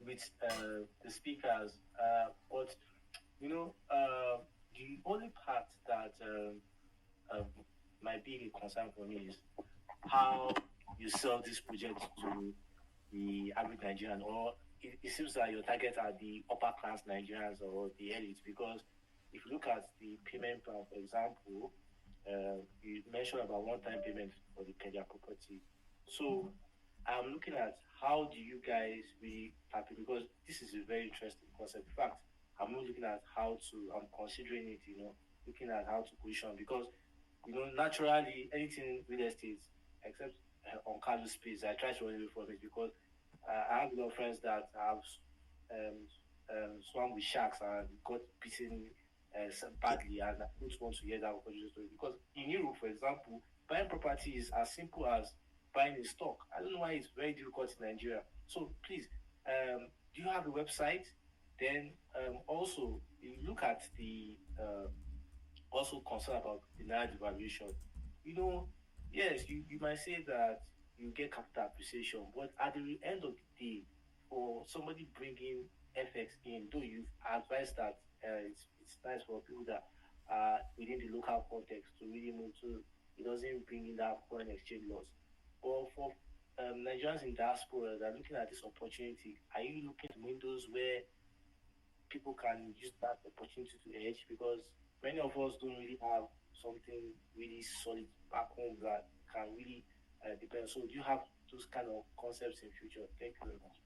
with the speakers, but the only part that might be a concern for me is how you sell this project to the average Nigerian, or it seems that your target are the upper class Nigerians or the elites. Because if you look at the payment plan, for example, you mentioned about one-time payment for the Kenya property. So I'm looking at how do you guys really tap it, because this is a very interesting concept. In fact, I'm not looking at I'm considering it, looking at how to position, because naturally anything real estate except on casual space, I try to run away from it, because I have a lot of friends that have swam with sharks and got beaten badly, and I don't want to hear that unfortunate story. Because in Europe, for example, buying property is as simple as buying a stock. I don't know why it's very difficult in Nigeria. So please, do you have a website? Then also you look at the also concern about the naira devaluation. Yes, you might say that you get capital appreciation, but at the end of the day, for somebody bringing FX in, though you've advised that it's nice for people that are within the local context to really move to, it doesn't bring in that foreign exchange loss. But for Nigerians in diaspora that are looking at this opportunity, are you looking at windows where people can use that opportunity to hedge? Because many of us don't really have something really solid back home that can really depend. So do you have those kind of concepts in future? Thank you very much.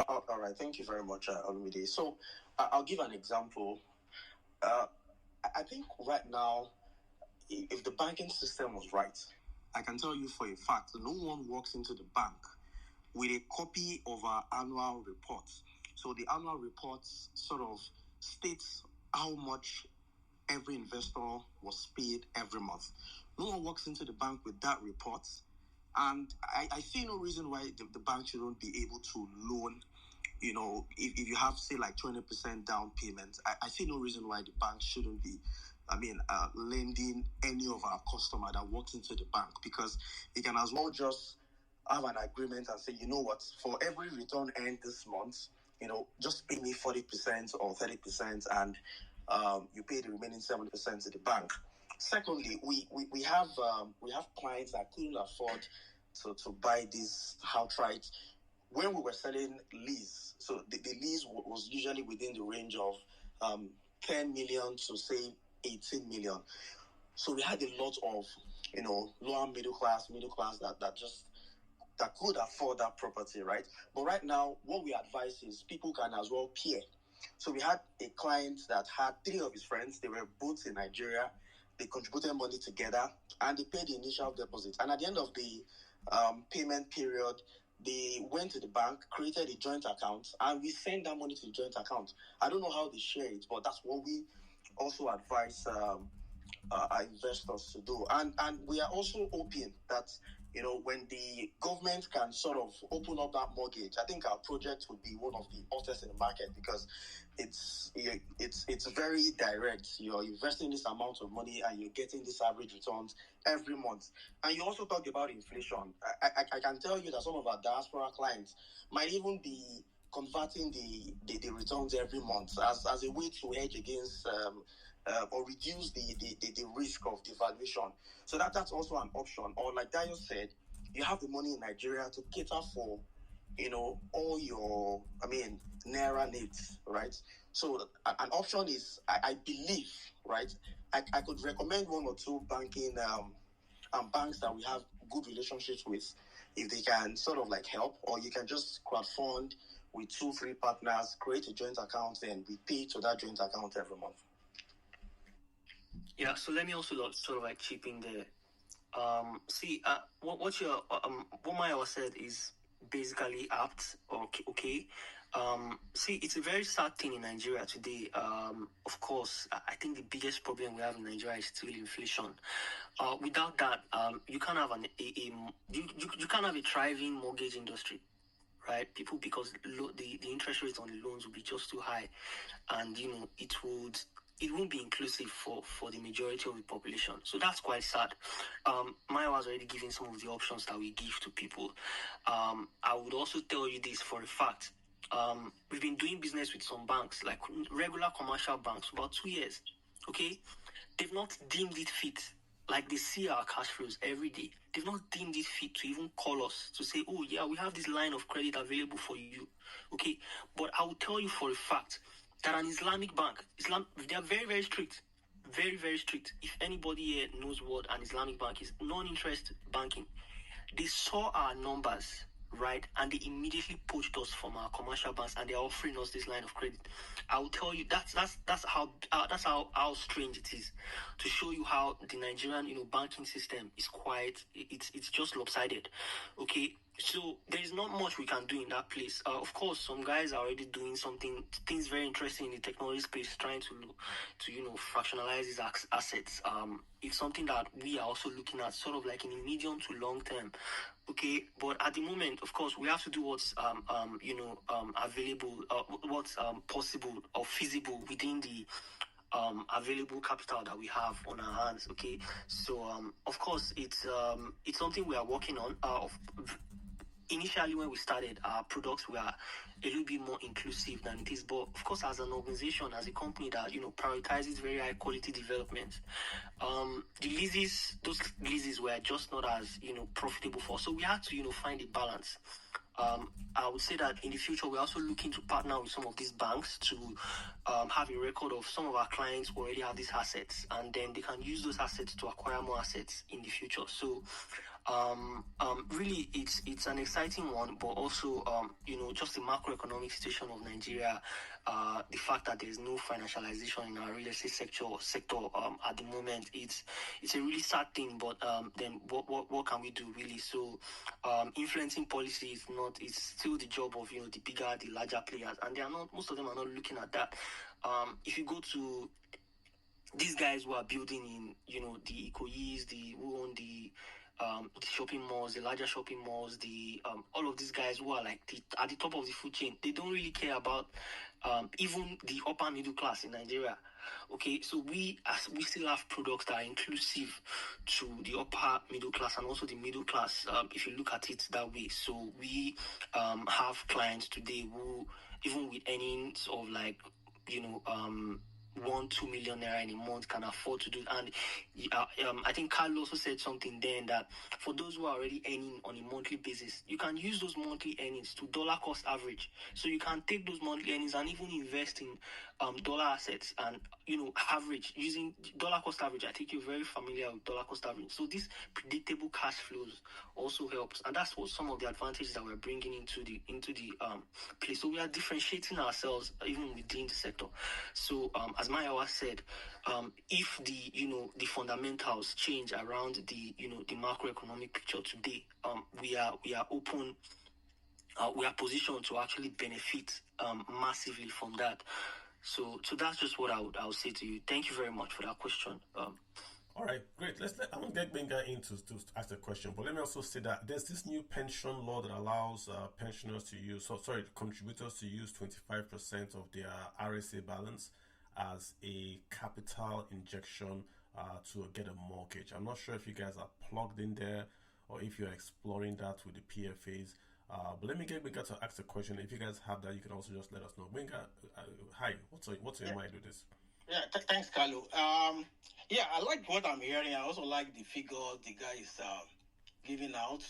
All right, thank you very much, Olumide. So I'll give an example. I think right now, if the banking system was right, I can tell you for a fact, no one walks into the bank with a copy of our annual report. So the annual report sort of states how much every investor was paid every month. No one walks into the bank with that report. And I see no reason why the bank shouldn't be able to loan, if you have, say, like 20% down payment, I see no reason why the bank shouldn't be, lending any of our customer that walks into the bank, because you can as well just have an agreement and say, you know what, for every return earned this month, just pay me 40% or 30%, and you pay the remaining 70% to the bank. Secondly, we have clients that couldn't afford to buy this outright when we were selling lease. So the lease was usually within the range of 10 million to say 18 million. So we had a lot of lower middle class that could afford that property, right? But right now, what we advise is people can as well peer. So we had a client that had 3 of his friends. They were both in Nigeria. They contributed money together and they paid the initial deposit. And at the end of the payment period, they went to the bank, created a joint account, and we sent that money to the joint account. I don't know how they share it, but that's what we also advise our investors to do. And we are also hoping that when the government can sort of open up that mortgage, I think our project would be one of the hottest in the market, because it's very direct. You're investing this amount of money and you're getting this average returns every month. And you also talked about inflation. I can tell you that some of our diaspora clients might even be converting the returns every month as a way to hedge against or reduce the risk of devaluation. So that's also an option. Or like Dayo said, you have the money in Nigeria to cater for, all your, Naira needs, right? So an option is, I believe, right, I could recommend 1 or 2 banking banks that we have good relationships with, if they can sort of like help, or you can just crowdfund with 2-3 partners, create a joint account, and we pay to that joint account every month. Yeah, so let me also sort of like chip in there. What Mayowa said is basically apt or okay. It's a very sad thing in Nigeria today. Of course, I think the biggest problem we have in Nigeria is still inflation. Without that, you can't have you can't have a thriving mortgage industry, right? Because the interest rates on the loans will be just too high, and it would it won't be inclusive for the majority of the population. So that's quite sad. Maya was already giving some of the options that we give to people. I would also tell you this for a fact. We've been doing business with some banks, like regular commercial banks, for about 2 years. Okay? They've not deemed it fit. Like, they see our cash flows every day. They've not deemed it fit to even call us to say, oh, yeah, we have this line of credit available for you. Okay? But I will tell you for a fact that an Islamic bank, they are very, very strict. Very, very strict. If anybody here knows what an Islamic bank is, non-interest banking, they saw our numbers, right, and they immediately poached us from our commercial banks, and they're offering us this line of credit. I will tell you that's how strange it is, to show you how the Nigerian banking system is quite, it's just lopsided. Okay, so there's not much we can do in that place. Of course, some guys are already doing things very interesting in the technology space, trying to fractionalize these assets. It's something that we are also looking at, sort of like in the medium to long term. Okay, but at the moment, of course, we have to do what's available, what's possible or feasible within the available capital that we have on our hands. Okay, so of course, it's something we are working on. Initially, when we started, our products were a little bit more inclusive than it is. But of course, as an organization, as a company that prioritizes very high quality development, those leases were just not as profitable for us. So we had to find a balance. I would say that in the future, we're also looking to partner with some of these banks to have a record of some of our clients who already have these assets, and then they can use those assets to acquire more assets in the future. So really, it's an exciting one, but also just the macroeconomic situation of Nigeria, the fact that there's no financialization in our real estate sector at the moment, it's a really sad thing. But then what can we do, really? So influencing policy is not, it's still the job of the larger players, and most of them are not looking at that. If you go to these guys who are building in the Ikoyis, who own the shopping malls, the larger shopping malls, all of these guys who are like at the top of the food chain, they don't really care about even the upper middle class in Nigeria. Okay, so we still have products that are inclusive to the upper middle class and also the middle class, if you look at it that way. So we have clients today who, even with earnings of 1-2 million naira in a month, can afford to do it. And I think Carl also said something then, that for those who are already earning on a monthly basis, you can use those monthly earnings to dollar cost average. So you can take those monthly earnings and even invest in dollar assets and average using dollar cost average. I think you're very familiar with dollar cost average. So this predictable cash flows also helps, and that's what some of the advantages that we're bringing into the place. So we are differentiating ourselves even within the sector. So as Mayawa said, if the fundamentals change around the macroeconomic picture today, we are open. We are positioned to actually benefit massively from that. So that's just what I would say to you. Thank you very much for that question. All right, great. I won't get Benga in to ask the question, but let me also say that there's this new pension law that allows contributors to use 25% of their RSA balance as a capital injection to get a mortgage. I'm not sure if you guys are plugged in there or if you're exploring that with the PFAs. But let me get Benga to ask the question. If you guys have that, you can also just let us know. Benga, hi. What's on your mind with this? Yeah, thanks, Carlo. I like what I'm hearing. I also like the figure the guy is giving out.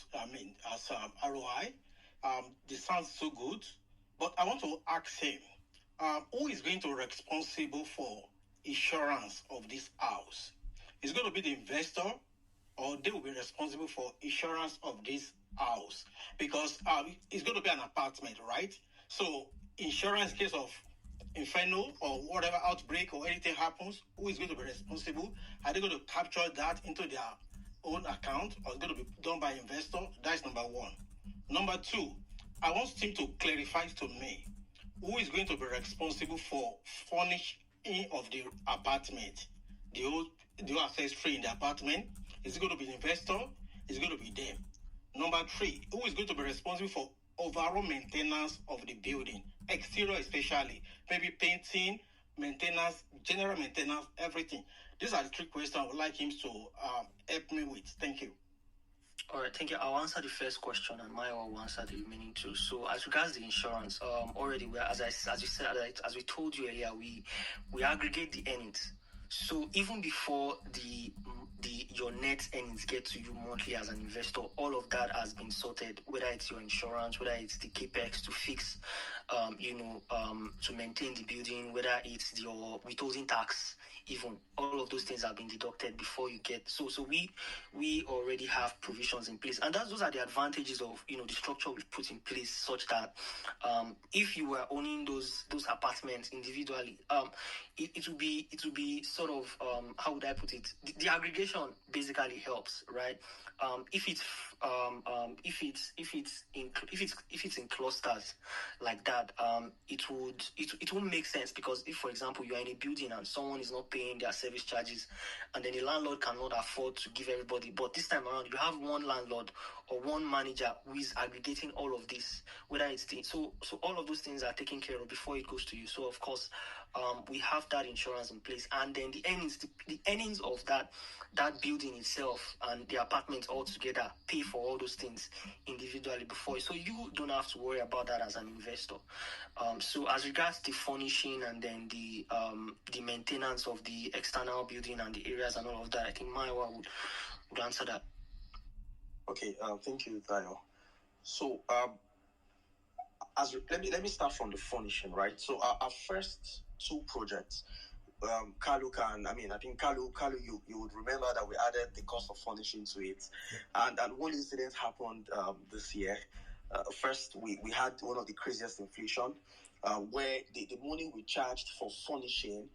As ROI. This sounds so good. But I want to ask him, who is going to be responsible for insurance of this house? Is it going to be the investor, or they will be responsible for insurance of this house? Because it's going to be an apartment, right? So insurance in case of inferno or whatever outbreak or anything happens, who is going to be responsible? Are they going to capture that into their own account, or is it going to be done by investor? That's number one. Number two, I want him to clarify to me, who is going to be responsible for furnishing of the apartment, the whole accessory in the apartment? Is it going to be the investor? Is it going to be them? Number three, who is going to be responsible for overall maintenance of the building, exterior especially, maybe painting, maintenance, general maintenance, everything? These are the 3 questions I would like him to help me with. Thank you. All right, thank you. I'll answer the first question, and Maya will answer the remaining 2. So, as regards the insurance, already as you said, as we told you earlier, we aggregate the earnings. So even before your net earnings get to you monthly as an investor, all of that has been sorted. Whether it's your insurance, whether it's the capex to fix, to maintain the building, whether it's your withholding tax, even all of those things have been deducted before you get. So we already have provisions in place, and those are the advantages of the structure we've put in place, such that if you were owning those apartments individually, it would be sort of how would I put it? The aggregation basically helps, right? If it's in clusters like that, it won't make sense, because if, for example, you are in a building and someone is not paying their service charges, and then the landlord cannot afford to give everybody, but this time around you have one landlord or one manager who is aggregating all of this, whether it's so all of those things are taken care of before it goes to you. So of course, we have that insurance in place, and then the earnings of that building itself and the apartments all together pay for all those things individually before, so you don't have to worry about that as an investor. So as regards the furnishing and then the maintenance of the external building and the areas and all of that, I think Maiwa would answer that. Okay, thank you, Tayo. So let me start from the furnishing, right? So our first 2 projects, Kalu I think Kalu, you would remember that we added the cost of furnishing to it, and one incident happened this year. First, we had one of the craziest inflation, where the money we charged for furnishing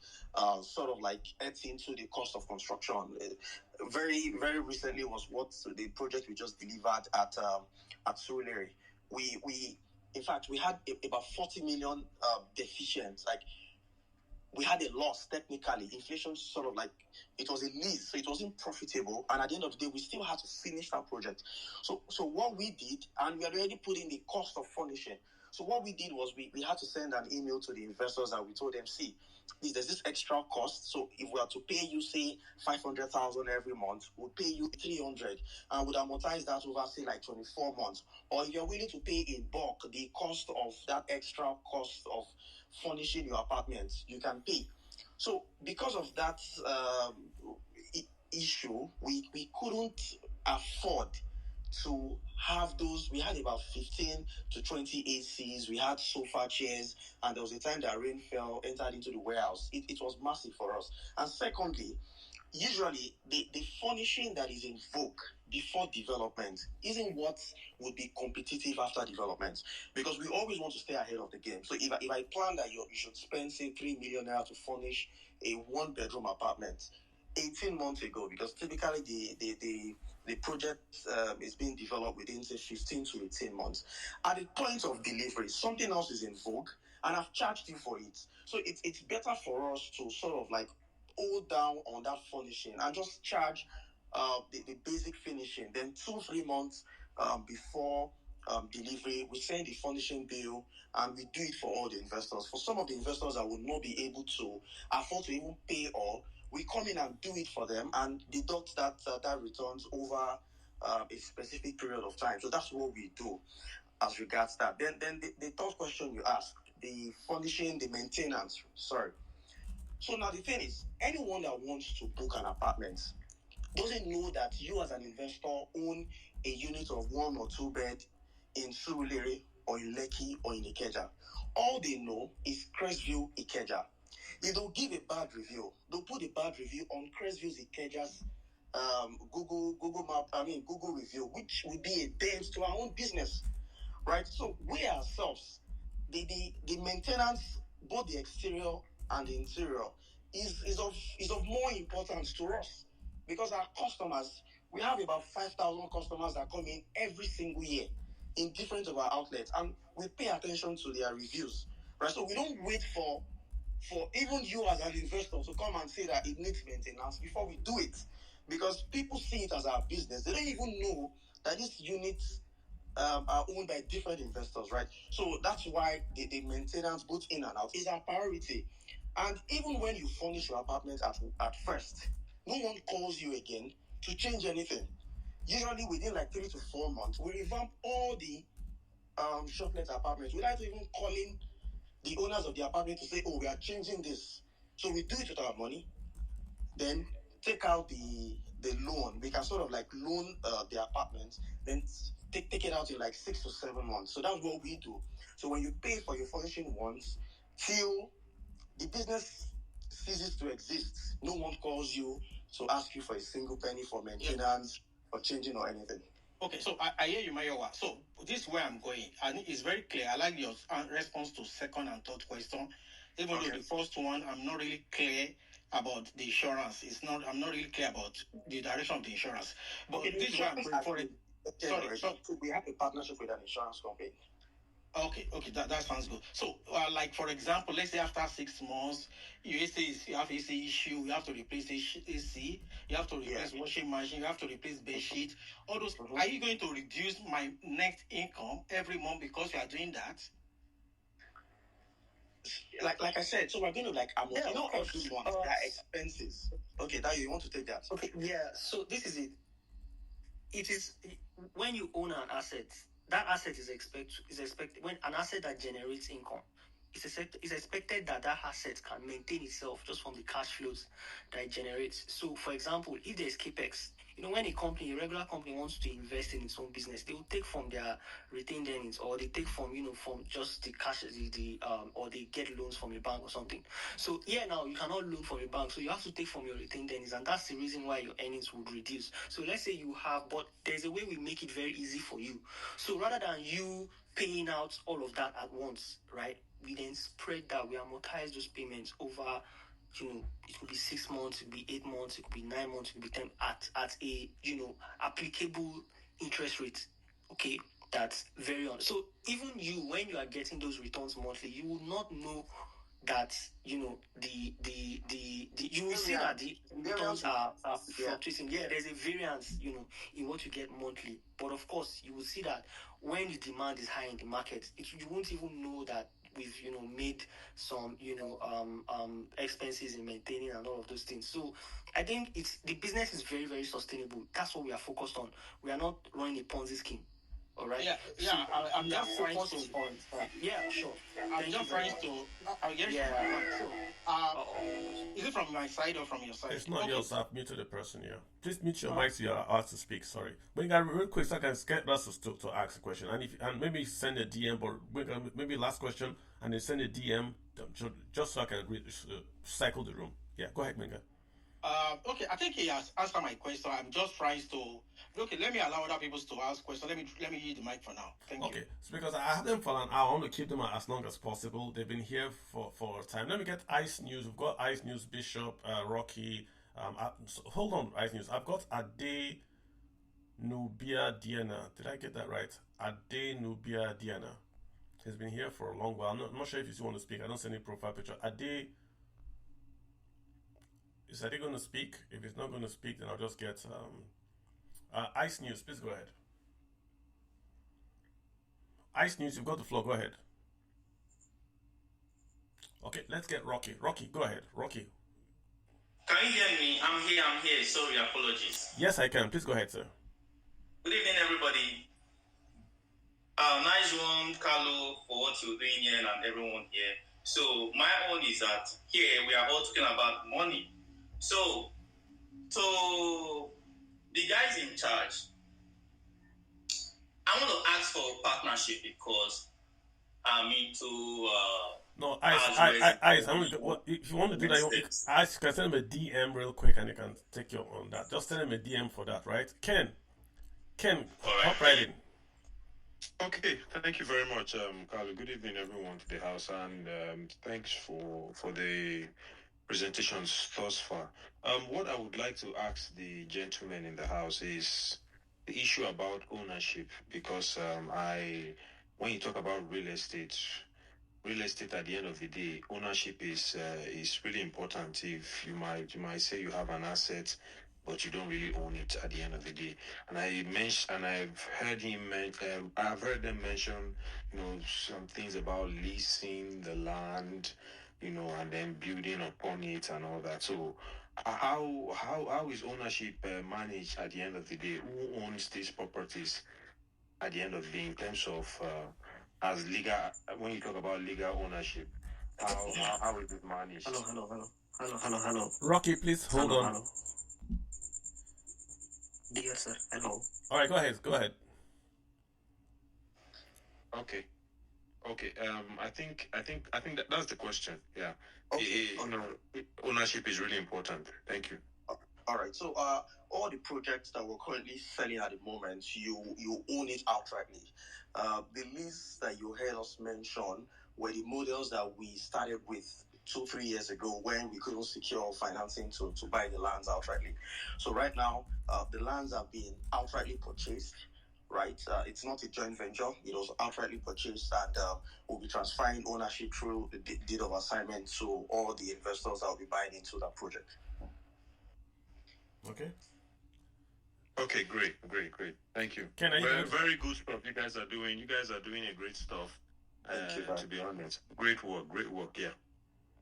sort of like ate into the cost of construction. Very, very recently was what the project we just delivered at Surulere. In fact, we had about 40 million deficient. Like, we had a loss technically. Inflation sort of like, it was a lease, so it wasn't profitable. And at the end of the day, we still had to finish that project. So what we did, and we had already put in the cost of furnishing. So what we did was we had to send an email to the investors, and we told them, see, there's this extra cost. So if we are to pay you, say, 500,000 every month, we'll pay you 300, and would amortize that over, say, like 24 months. Or if you're willing to pay in bulk the cost of that extra cost of furnishing your apartment, you can pay. So because of that issue, we couldn't afford to have those. We had about 15 to 20 ACs, we had sofa chairs, and there was a time that rain fell, entered into the warehouse. It was massive for us. And secondly, usually the furnishing that is in vogue before development isn't what would be competitive after development, because we always want to stay ahead of the game. So if I plan that you should spend, say, 3 million naira to furnish a 1-bedroom apartment 18 months ago, because typically the project is being developed within, say, 15 to 18 months. At the point of delivery, something else is in vogue, and I've charged you for it. So it's better for us to sort of like hold down on that furnishing and just charge the basic finishing. Then 2-3 months before delivery, we send the furnishing bill, and we do it for all the investors. For some of the investors that would not be able to afford to even pay all, we come in and do it for them and deduct that returns over a specific period of time. So that's what we do as regards that. Then the third question you asked, the furnishing, the maintenance. Sorry. So now the thing is, anyone that wants to book an apartment doesn't know that you as an investor own a unit of 1 or 2 bed in Surulere or in Lekki or in Ikeja. All they know is Crestview Ikeja. If they'll give a bad review, they'll put a bad review on Crestview Ikeja's Google review, which will be a dent to our own business, right? So we ourselves, the maintenance, both the exterior and the interior, is of more importance to us, because our customers, we have about 5,000 customers that come in every single year in different of our outlets, and we pay attention to their reviews, right? So we don't wait for even you as an investor to come and say that it needs maintenance before we do it, because people see it as our business. They don't even know that these units are owned by different investors, right? So that's why the maintenance, both in and out, is our priority. And even when you furnish your apartment at first, no one calls you again to change anything. Usually within like 3 to 4 months, we revamp all the shoplet apartments without even calling the owners of the apartment to say, oh, we are changing this. So we do it with our money, then take out the loan. We can sort of like loan the apartment, then take it out in like 6 to 7 months. So that's what we do. So when you pay for your furnishing once, till the business ceases to exist, no one calls you to ask you for a single penny for maintenance or changing or anything. Okay, so I hear you, Mayowa. So this is where I'm going. And it's very clear. I like your response to second and third question. Even though the first one, I'm not really clear about the insurance. I'm not really clear about the direction of the insurance. But this is where I'm going for it. Sorry. So we have a partnership with an insurance company. Okay, that sounds good. So, like for example, let's say after 6 months, you have AC issue, you have to replace AC, you have to replace washing machine, you have to replace bed sheet, all those. Are you going to reduce my net income every month because you are doing that? Like I said, so we're going to like every month there are expenses. Okay, Dayo, you want to take that? Okay, yeah. So this is it. It is when you own an asset. That asset is expected when an asset that generates income. It's expected that asset can maintain itself just from the cash flows that it generates. So, for example, if there's capex, when a regular company wants to invest in its own business, they will take from their retained earnings, or they take from from just the cash, or they get loans from a bank or something. So now you cannot loan from a bank, so you have to take from your retained earnings, and that's the reason why your earnings would reduce. So let's say you have, but there's a way we make it very easy for you. So rather than you paying out all of that at once, right? We then spread that. We amortize those payments over, it could be 6 months, it could be 8 months, it could be 9 months, it could be 10 at a, applicable interest rate. Okay, that's very on. So even you, when you are getting those returns monthly, you will not know that you will see that the returns are fluctuating. Yeah, there's a variance, in what you get monthly. But of course, you will see that when the demand is high in the market, you won't even know that we've made some expenses in maintaining and all of those things. So I think the business is very, very sustainable. That's what we are focused on. We are not running a Ponzi scheme. All right. I'm just trying to. Sure. I'm just trying to. Is it from my side or from your side? It's not yours. I've muted the person here. Please mute your mic so you're asked to speak. Sorry. But you got real quick so I can get us to ask a question, and maybe send a DM, or maybe last question, and then send a DM just so I can cycle the room. Yeah, go ahead, Menga. Okay, I think he has answered my question. I'm just trying to. Okay, let me allow other people to ask questions. Let me use the mic for now. Thank you. Okay, it's because I have them for an hour. I want to keep them as long as possible. They've been here for time. Let me get Ice News. We've got Ice News, Bishop, Rocky. Hold on, Ice News. I've got Ade Nubia Diana. Did I get that right? Ade Nubia Diana. He's been here for a long while. I'm not sure if you want to speak. I don't see any profile picture. Ade. Is Ade going to speak? If he's not going to speak, then I'll just get Ice News. Please go ahead. Ice News, you've got the floor. Go ahead. Okay, let's get Rocky. Rocky, go ahead. Rocky. Can you hear me? I'm here. Sorry, apologies. Yes, I can. Please go ahead, sir. Good evening, everybody. Nice one, Carlo, for what you're doing here and everyone here. So my own is that here we are all talking about money. So the guys in charge, I want to ask for a partnership because I'm into. No, Ice. If you want to do that, Ice, you can send him a DM real quick, and you can take you on that. Just send him a DM for that, right? Ken, hop right in. Okay, thank you very much, Carlo. Good evening, everyone, to the house, and thanks for the presentations thus far. What I would like to ask the gentleman in the house is the issue about ownership, because when you talk about real estate at the end of the day, ownership is really important. If you might say you have an asset, but you don't really own it at the end of the day. And I've heard them mention, some things about leasing the land, and then building upon it and all that. So, how is ownership managed at the end of the day? Who owns these properties at the end of the day in terms of as legal? When you talk about legal ownership, how is it managed? Hello. Rocky, please hold on. Hello. Yes, sir. Hello. All right, go ahead. Okay. I think that's the question. Yeah. Okay. Ownership is really important. Thank you. All right. So, all the projects that we're currently selling at the moment, you own it outrightly. The lists that you heard us mention were the models that we started with 2-3 years ago when we couldn't secure financing to buy the lands outrightly. So right now, the lands have been outrightly purchased. Right, it's not a joint venture. It was outrightly purchased, and we'll be transferring ownership through the deed of assignment to all the investors that will be buying into that project. Okay. Okay, great. Thank you. Very good stuff you guys are doing. You guys are doing a great stuff. Thank you, to be honest. Great work. Yeah.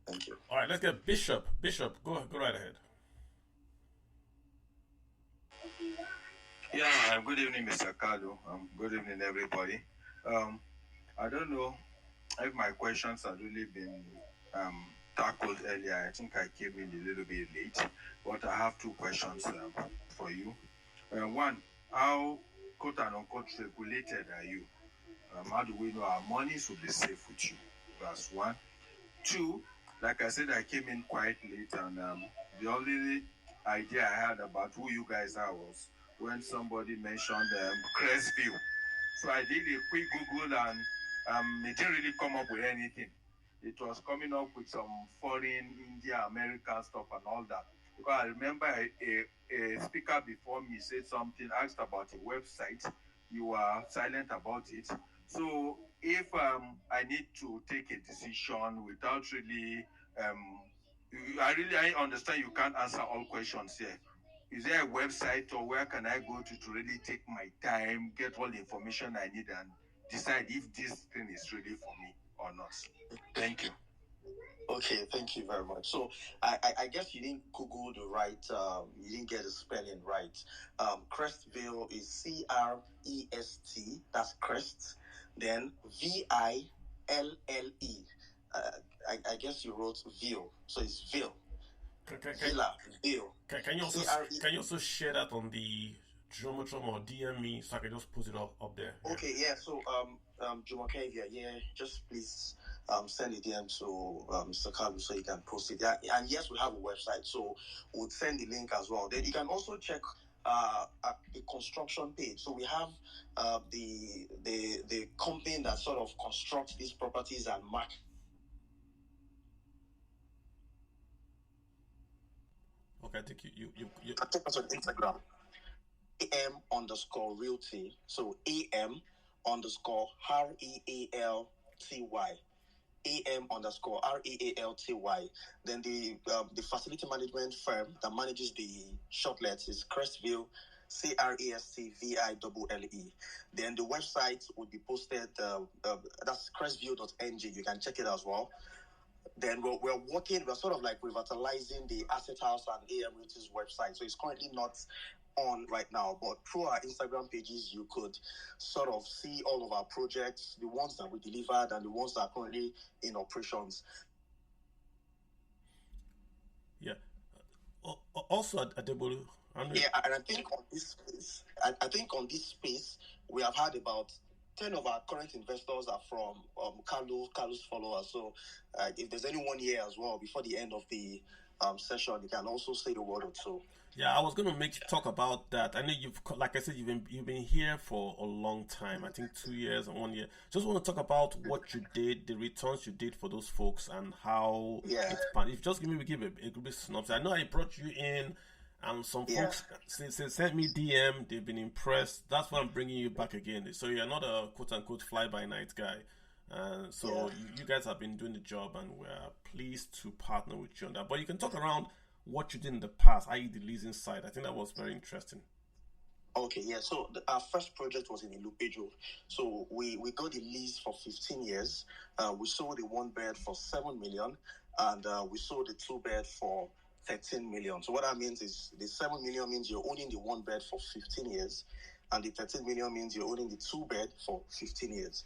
Thank you. All right, let's get Bishop. Bishop, go right ahead. Yeah, good evening, Mr. Kalu. Good evening, everybody. I don't know if my questions have really been tackled earlier. I think I came in a little bit late, but I have 2 questions for you. One, how quote and unquote regulated are you? How do we know our monies will be safe with you? That's 1. 2, like I said, I came in quite late, and the only idea I had about who you guys are was when somebody mentioned Crestview. So I did a quick Google, and it didn't really come up with anything. It was coming up with some foreign, India, American stuff and all that. Because I remember a speaker before me said something, asked about a website. You were silent about it. So if I need to take a decision without really, I understand you can't answer all questions here. Is there a website, or where can I go to really take my time, get all the information I need, and decide if this thing is really for me or not? Thank you. Okay, thank you very much. So I guess you didn't Google the right, you didn't get the spelling right. Crestville is CREST, that's Crest, then VILLE. I guess you wrote Ville, so it's Ville. Villa, Ville. Can you also share that on the Jumatron or DM me so I can just put it up there? Okay, yeah. So Jumoke, yeah, just please send a DM to Mr. Kalu so you can post it. Yeah, and yes, we have a website, so we'll send the link as well. Then you can also check the construction page. So we have the company that sort of constructs these properties and mark. Okay, I think you. Check us on Instagram. AM_realty. So AM_REALTY. AM_REALTY. Then the facility management firm that manages the shortlets is Crestville, CRESTVILLE. Then the website will be posted. That's crestview.ng. You can check it as well. Then we're sort of like revitalizing the Asset House and AM Realty's website. So it's currently not on right now, but through our Instagram pages, you could sort of see all of our projects, the ones that we delivered and the ones that are currently in operations. Yeah. Also, Adebolu. Yeah, and I think on this space, we have had about 10 of our current investors are from Kalu's followers. So if there's anyone here as well before the end of the session, you can also say the word or two. Yeah, I was going to talk about that. I know like I said, you've been here for a long time. I think 2 years and 1 year. Just want to talk about what you did, the returns you did for those folks, and how it's fun. If you just give a bit synopsis. I know I brought you in, and some folks sent me DM. They've been impressed. That's why I'm bringing you back again. So you're not a quote unquote fly by night guy. You guys have been doing the job, and we're pleased to partner with you on that. But you can talk around what you did in the past, i.e. the leasing side. I think that was very interesting. Okay, yeah. So our first project was in Ilupeju. So we got the lease for 15 years. We sold the 1 bed for 7 million, and we sold the 2-bed for 13 million. So what that means is the 7 million means you're owning the 1-bed for 15 years, and the 13 million means you're owning the 2-bed for 15 years.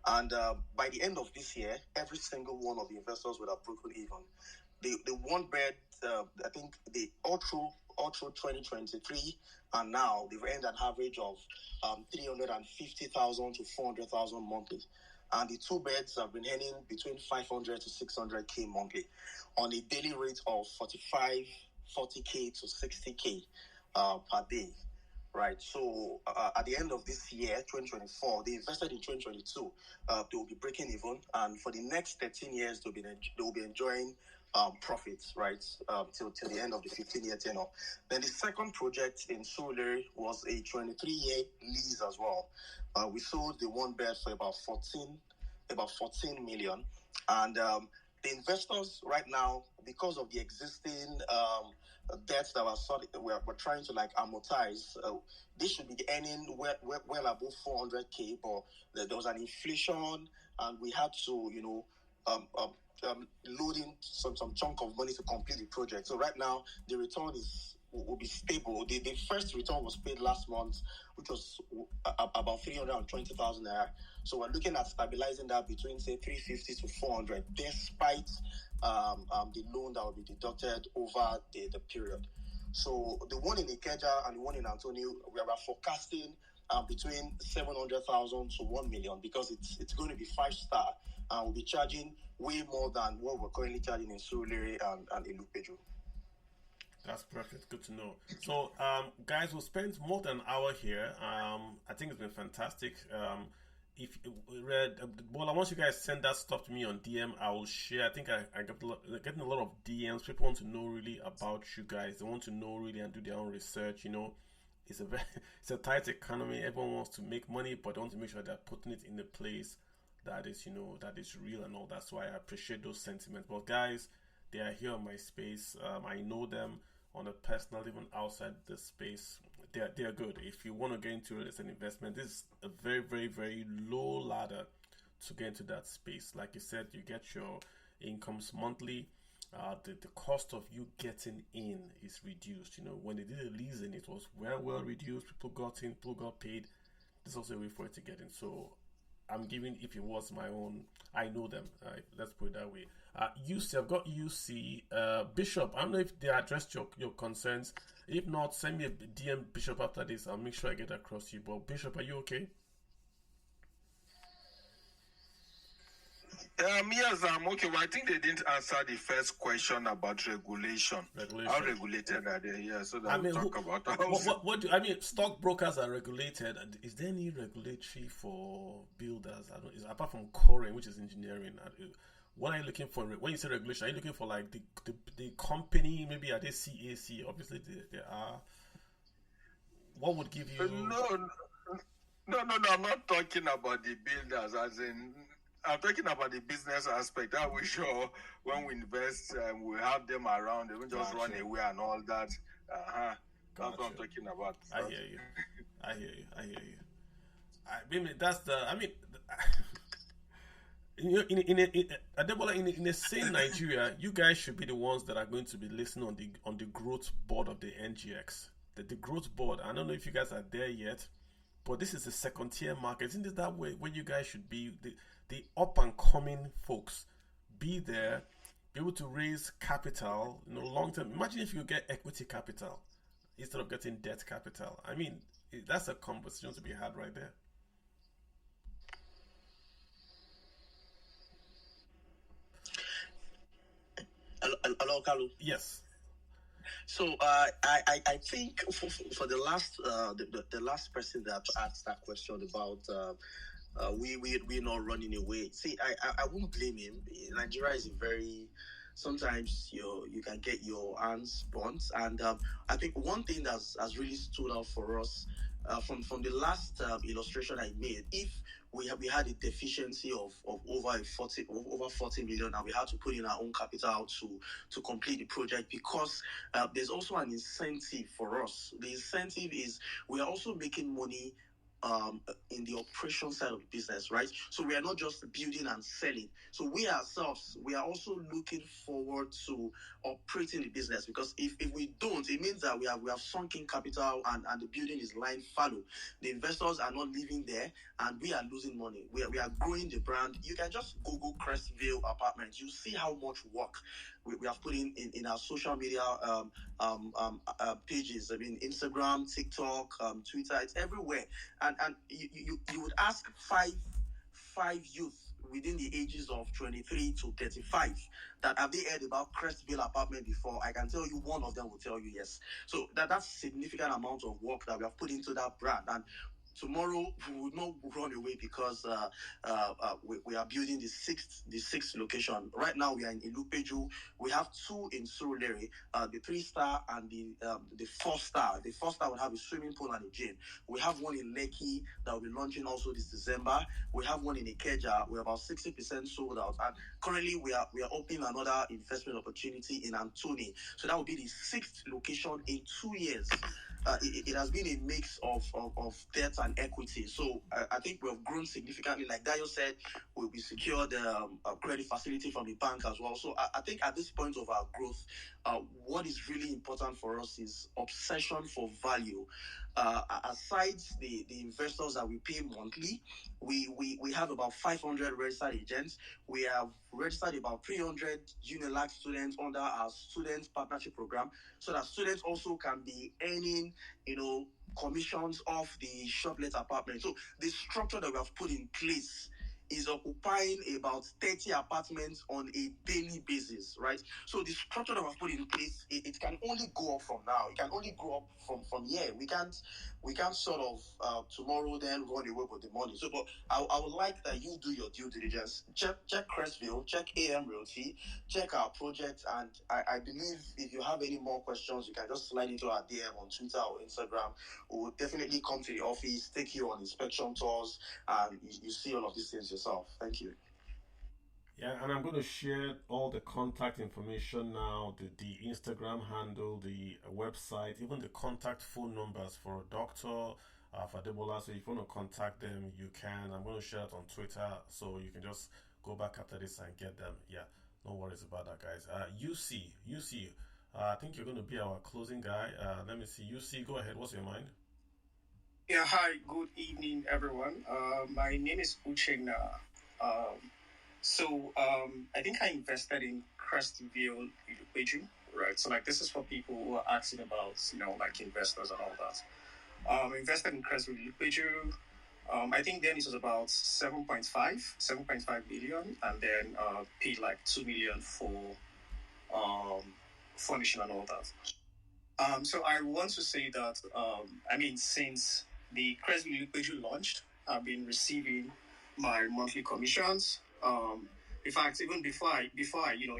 And by the end of this year, every single one of the investors would have broken even. The 1-bed, I think all through 2023 and now they've earned an average of 350,000 to 400,000 monthly. And the 2-beds have been earning between 500 to 600K monthly on a daily rate of 40K to 60K per day. Right. So at the end of this year, 2024, they invested in 2022. They will be breaking even, and for the next 13 years, they will be enjoying profits, right, till the end of the 15-year tenure. Then the second project in Surulere was a 23-year lease as well. We sold the 1-bed for about 14 million, and the investors right now, because of the existing debts that we're trying to amortize, they should be earning well above 400K, but there was an inflation, and we had to load in some chunk of money to complete the project. So right now the return will be stable. The first return was paid last month, which was about 320,000 naira. So we're looking at stabilizing that between say 350 to 400, despite the loan that will be deducted over the period. So the one in Ikeja and the one in Antonio, we are forecasting between 700,000 to 1 million, because it's going to be 5-star, and we'll be charging way more than what we're currently charging in Surulere and Ilupeju. That's perfect. Good to know. So, guys, we'll spend more than an hour here. I think it's been fantastic. If you read, well, once you guys send that stuff to me on DM, I will share. I think I getting a lot of DMs. People want to know really about you guys. They want to know really and do their own research. It's a tight economy. Everyone wants to make money, but they want to make sure they're putting it in a place that is, that is real and all that. So I appreciate those sentiments. But guys, they are here on my space. I know them on a personal, even outside the space. They are good. If you want to get into real estate investment, this is a very, very, very low ladder to get into that space. Like you said, you get your incomes monthly. The cost of you getting in is reduced. When they did the leasing, it was well reduced. People got in, people got paid. There's also a way for it to get in. So I'm giving, if it was my own, I know them. Let's put it that way. UC, I've got UC. Bishop, I don't know if they addressed your concerns. If not, send me a DM, Bishop, after this. I'll make sure I get across to you. But Bishop, are you okay? Yes, I'm okay. Well, I think they didn't answer the first question about regulation. How regulated are they? Yeah, so that we'll talk about what stockbrokers are regulated. Is there any regulatory for builders? Apart from core, which is engineering. What are you looking for when you say regulation? Are you looking for like the company? Maybe are they CAC? Obviously, they are. What would give you? No. I'm not talking about the builders, as in. I'm talking about the business aspect. That we sure when we invest, we have them around. They won't just run away and all that. That's what I'm talking about. I hear you. I mean, that's the. I mean, in a sane Nigeria, you guys should be the ones that are going to be listening on the growth board of the NGX. The growth board. I don't know if you guys are there yet, but this is a second tier market. Isn't it that way where you guys should be? The up and coming folks, be there, be able to raise capital, long term. Imagine if you get equity capital instead of getting debt capital. I mean, that's a conversation to be had right there. Hello, Kalu. Yes. So I think for the last person that asked that question about we're not running away. See, I won't blame him. Nigeria is sometimes you can get your hands burnt, and I think one thing that has really stood out for us from the last illustration I made, if we had a deficiency of over 40 million, and we had to put in our own capital to complete the project, because there's also an incentive for us. The incentive is we are also making money in the operation side of the business, right? So we are not just building and selling. So we ourselves, we are also looking forward to operating the business, because if we don't, it means that we have sunk in capital, and the building is lying fallow. The investors are not living there, and we are losing money. We are growing the brand. You can just Google Crestville Apartments. You see how much work we have put in our social media pages. I mean, Instagram, TikTok, Twitter, it's everywhere. And you would ask five youth within the ages of 23 to 35 that have they heard about Crestville Apartment before. I can tell you one of them will tell you yes. So that's significant amount of work that we have put into that brand. And tomorrow we will not run away, because we are building the sixth location. Right now we are in Ilupeju. We have two in Surulere, the 3-star and the 4-star. The 4-star will have a swimming pool and a gym. We have one in Lekki that will be launching also this December. We have one in Ikeja. We're about 60% sold out, and currently we are opening another investment opportunity in Antony. So that will be the 6th location in 2 years. It has been a mix of debt and equity. So I think we have grown significantly. Like Dayo said, we secured a credit facility from the bank as well. So I think at this point of our growth, what is really important for us is obsession for value. Aside the investors that we pay monthly, we have about 500 registered agents. We have registered about 300 UNILAG students under our student partnership program, so that students also can be earning, commissions off the shoplet apartment. So the structure that we have put in place is occupying about 30 apartments on a daily basis, right? So the structure that we've put in place, it can only go up from now. It can only go up from here. We can't sort of tomorrow then run away with the money. So, but I would like that you do your due diligence. Check Crestville, check AM Realty, check our project, and I believe if you have any more questions, you can just slide into our DM on Twitter or Instagram. We will definitely come to the office, take you on inspection tours, and you see all of these things yourself. Thank you. Yeah, and I'm going to share all the contact information now, the Instagram handle, the website, even the contact phone numbers for Dr. Fadebola. So if you want to contact them, you can. I'm going to share it on Twitter, so you can just go back after this and get them. Yeah, no worries about that, guys. UC, I think you're going to be our closing guy. Let me see. UC, go ahead. What's your mind? Yeah, hi, good evening, everyone. My name is Uchenna. I think I invested in Crestville Ilupeju, right? So, this is for people who are asking about, investors and all that. Invested in Crestville Ilupeju. I think then it was about 7.5 billion, and then paid 2 million for furnishing and all that. So I want to say that, since the Crestville Ilupeju launched, I've been receiving my monthly commissions. In fact, even before I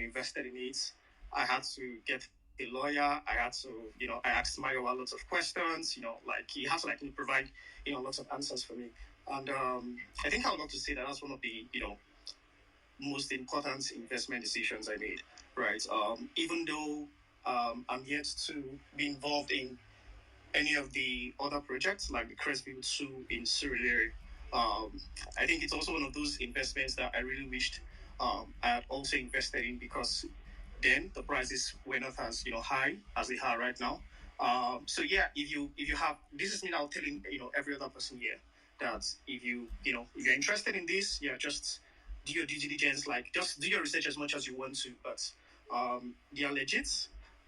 invested in it, I had to get a lawyer. I had to, I asked Mario lots of questions. He has to provide, lots of answers for me. And I think I would love to say that that's one of the, most important investment decisions I made. Right. Even though I'm yet to be involved in any of the other projects like the Crestville 2 in Surulere. I think it's also one of those investments that I really wished I had also invested in, because then the prices were not as high as they are right now. So yeah, if you have, this is me now telling every other person here that if you're interested in this, just do your due diligence, just do your research as much as you want to, but they are legit,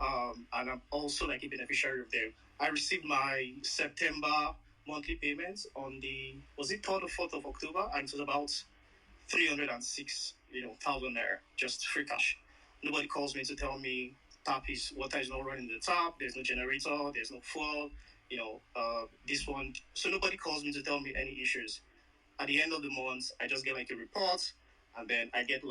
and I'm also a beneficiary of them. I received my September monthly payments on the 3rd or 4th of October, and it was about 306,000 naira, just free cash. Nobody calls me to tell me water is not running the tap, there's no generator, there's no fuel, this one. So nobody calls me to tell me any issues. At the end of the month, I just get a report, and then I get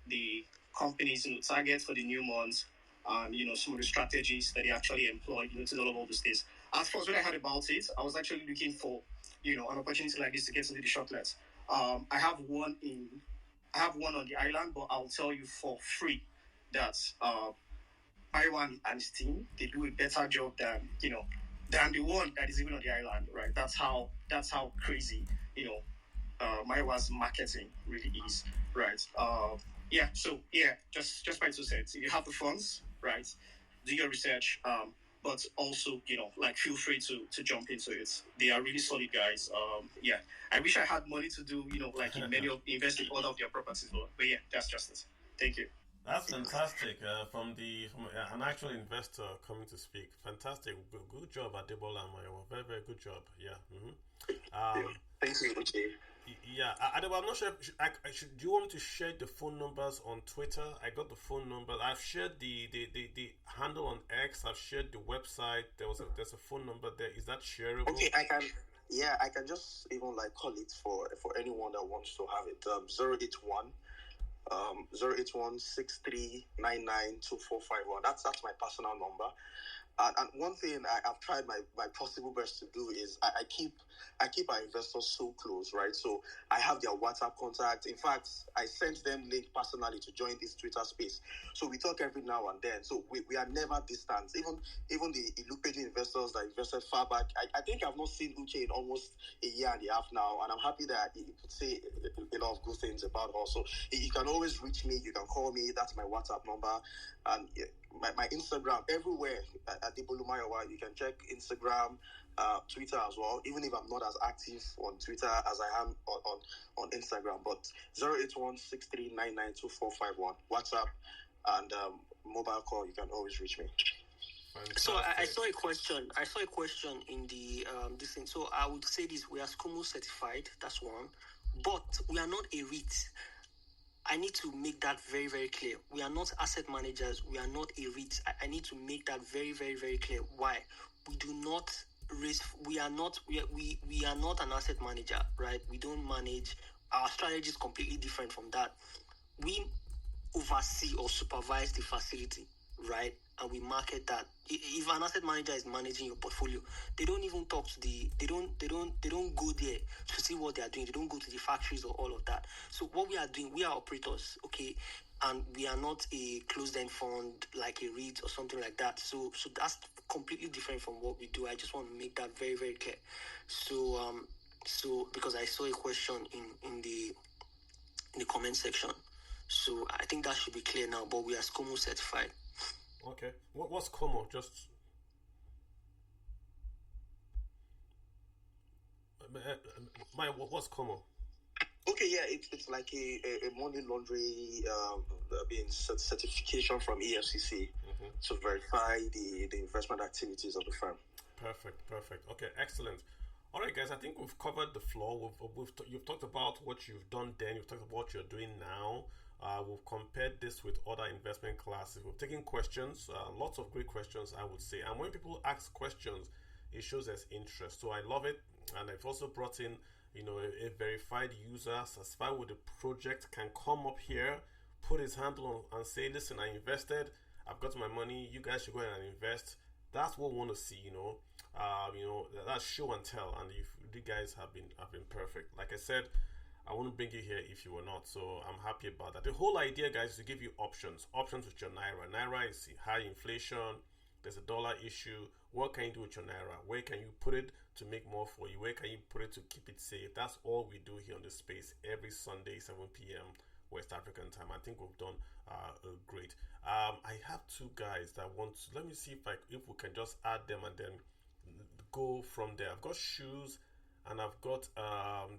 the company's target for the new month, and some of the strategies that they actually employ to develop all these things. At first, when I heard about it, I was actually looking for an opportunity like this to get into the shotlets. I have one on the island, but I'll tell you for free that Iwan and his team, they do a better job than than the one that is even on the island, right? That's how crazy, Maiwa's marketing really is, right? Just my 2 cents. If you have the funds, right, do your research, but also, like, feel free to jump into it. They are really solid guys. I wish I had money to do, like invest in all of their properties, but yeah, that's just it. Thank you. That's fantastic. From an actual investor coming to speak. Fantastic. Good job, Adebola and Mayowa. Very, very good job. Yeah. Thank you, Uche. Yeah, Adebola, I'm not sure. Do you want me to share the phone numbers on Twitter? I got the phone number. I've shared the handle on X. I've shared the website. There's a phone number there. Is that shareable? Okay, I can. Yeah, I can just even like call it for anyone that wants to have it. 081 081 That's my personal number. And one thing I've tried my possible best to do is I keep our investors so close, right? So I have their WhatsApp contact. In fact, I sent them link personally to join this Twitter space. So we talk every now and then. So we are never distant. Even the Ilupeju investors that invested far back, I think I've not seen Uche in almost a year and a half now. And I'm happy that he could say a lot of good things about us. So you can always reach me. You can call me. That's my WhatsApp number. And my Instagram, everywhere at Adebolumayowa. You can check Instagram, Twitter as well, even if I'm not as active on Twitter as I am on Instagram. But 081 WhatsApp and mobile call, you can always reach me. Fantastic. So I saw a question. In the this thing. So I would say this: we are SCOMO certified. That's one, but we are not a REIT. I need to make that very, very clear. We are not asset managers. We are not a REIT. I need to make that very, very, very clear. Why? We do not raise. We are not an asset manager, right? We don't manage. Our strategy is completely different from that. We oversee or supervise the facility, right? And we market that. If an asset manager is managing your portfolio, they don't even talk to they don't go there to see what they are doing. They don't go to the factories or all of that. So what we are doing, we are operators, okay, and we are not a closed-end fund like a REIT or something like that. So that's completely different from what we do. I just want to make that very, very clear. So because I saw a question in the comment section, so I think that should be clear now. But we are SCOMO certified. Okay. What's Como? Just what's Como? Okay, yeah, it's like a money laundry certification from EFCC to verify the investment activities of the firm. Perfect. Okay, excellent. All right, guys, I think we've covered the floor. You've talked about what you've done then. You've talked about what you're doing now. We've compared this with other investment classes. We've taken questions, lots of great questions, I would say. And when people ask questions, it shows there's interest. So I love it. And I've also brought in, a verified user satisfied with the project can come up here, put his handle on and say, listen, I invested. I've got my money. You guys should go ahead and invest. That's what we want to see, that's show and tell. And you guys have been perfect. Like I said, I wouldn't bring you here if you were not, so I'm happy about that. The whole idea, guys, is to give you options with your Naira. Naira is high inflation. There's a dollar issue. What can you do with your Naira? Where can you put it to make more for you? Where can you put it to keep it safe? That's all we do here on this space every Sunday, 7 p.m. West African time. I think we've done great. I have two guys that want to, let me see if we can just add them and then go from there. I've got Shoes and I've got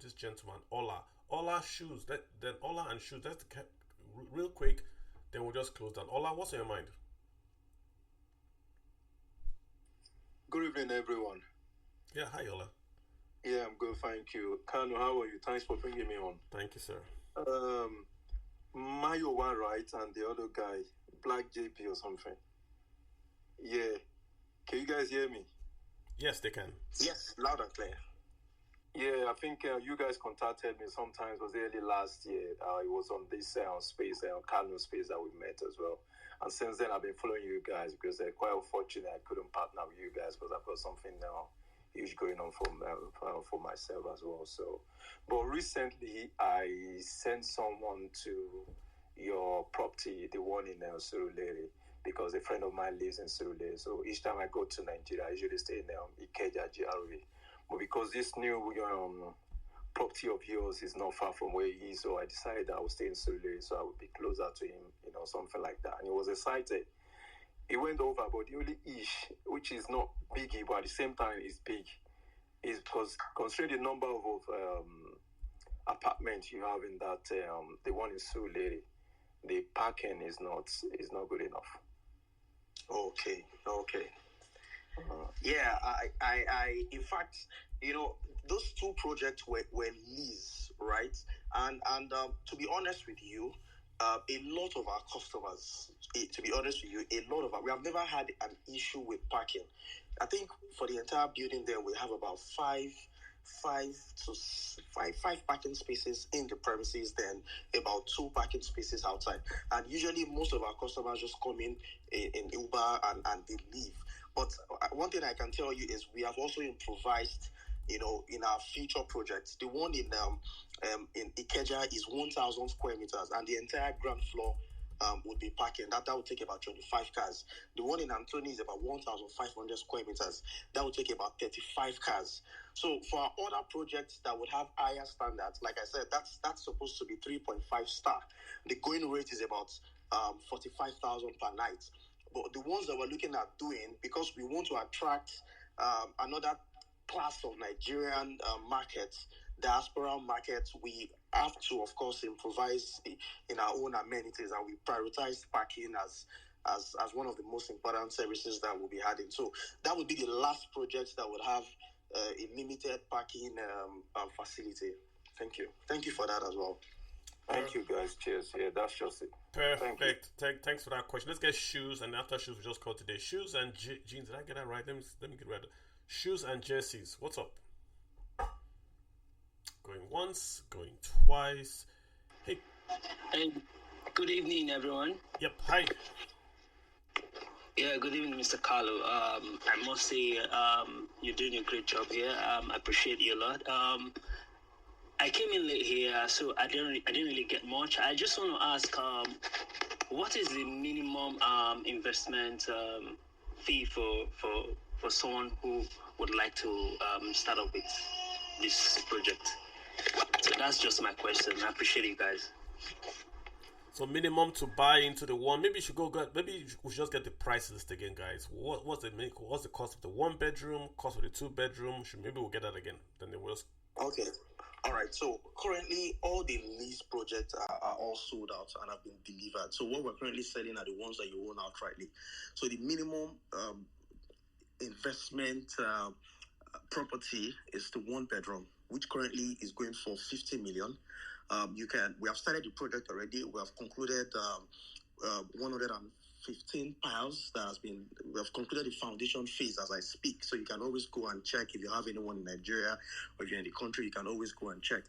this gentleman, Ola Shoes. Then Ola and Shoes. That's real quick. Then we'll just close down. Ola, what's on your mind? Good evening, everyone. Yeah, hi, Ola. Yeah, I'm good, thank you. Kanu, how are you? Thanks for bringing me on. Thank you, sir. Mayowa, right, and the other guy, Black JP or something. Yeah. Can you guys hear me? Yes, they can. Yes, loud and clear. Yeah, I think you guys contacted me sometimes, was early last year. It was on this space, Kanu space that we met as well. And since then, I've been following you guys because quite unfortunate I couldn't partner with you guys because I've got something huge going on for myself as well. So, but recently, I sent someone to your property, the one in Surulere, because a friend of mine lives in Surulere. So each time I go to Nigeria, I usually stay in Ikeja, GRA. But because this new property of yours is not far from where he is, so I decided I would stay in Surulere, so I would be closer to him, something like that. And he was excited. He went over, but the only ish, which is not biggie, but at the same time is big, is because considering the number of apartments you have in that, the one in Surulere, the parking is not good enough. Okay. Yeah, I in fact, those two projects were lease, right? And to be honest with you, a lot of our customers, we have never had an issue with parking. I think for the entire building there, we have about five parking spaces in the premises, then about 2 parking spaces outside. And usually most of our customers just come in Uber and they leave. But one thing I can tell you is we have also improvised, in our future projects. The one in Ikeja is 1,000 square meters, and the entire ground floor would be parking. That would take about 25 cars. The one in Anthony is about 1,500 square meters. That would take about 35 cars. So for our other projects that would have higher standards, like I said, that's supposed to be 3.5 star. The going rate is about 45,000 per night. But the ones that we're looking at doing, because we want to attract another class of Nigerian markets, diaspora markets, we have to, of course, improvise in our own amenities, and we prioritize parking as one of the most important services that we'll be adding. So that would be the last project that would have a limited parking facility. Thank you for that as well. Thank you, guys. Cheers. Yeah, that's just it. Perfect. Thanks for that question. Let's get shoes, and after shoes, we just call today shoes and jeans. Did I get that right? Let me get ready. Shoes and jerseys. What's up? Going once, going twice. Hey. Hey, good evening, everyone. Yep. Hi. Yeah, good evening, Mr. Carlo. I must say, you're doing a great job here. I appreciate you a lot. I came in late here, so I didn't really get much. I just want to ask, what is the minimum investment fee for someone who would like to start up with this project? So that's just my question. I appreciate you guys. So minimum to buy into the one. Maybe you should maybe we should just get the price list again, guys. What's the cost of the 1 bedroom? Cost of the 2 bedroom? Maybe we'll get that again. Then it will. Okay. All right. So currently, all the lease projects are all sold out and have been delivered. So what we're currently selling are the ones that you own outrightly. So the minimum investment property is the 1 bedroom, which currently is going for 50 million. We have started the project already. We have concluded 115 piles we have concluded the foundation phase as I speak. So you can always go and check if you have anyone in Nigeria or if you're in the country, you can always go and check.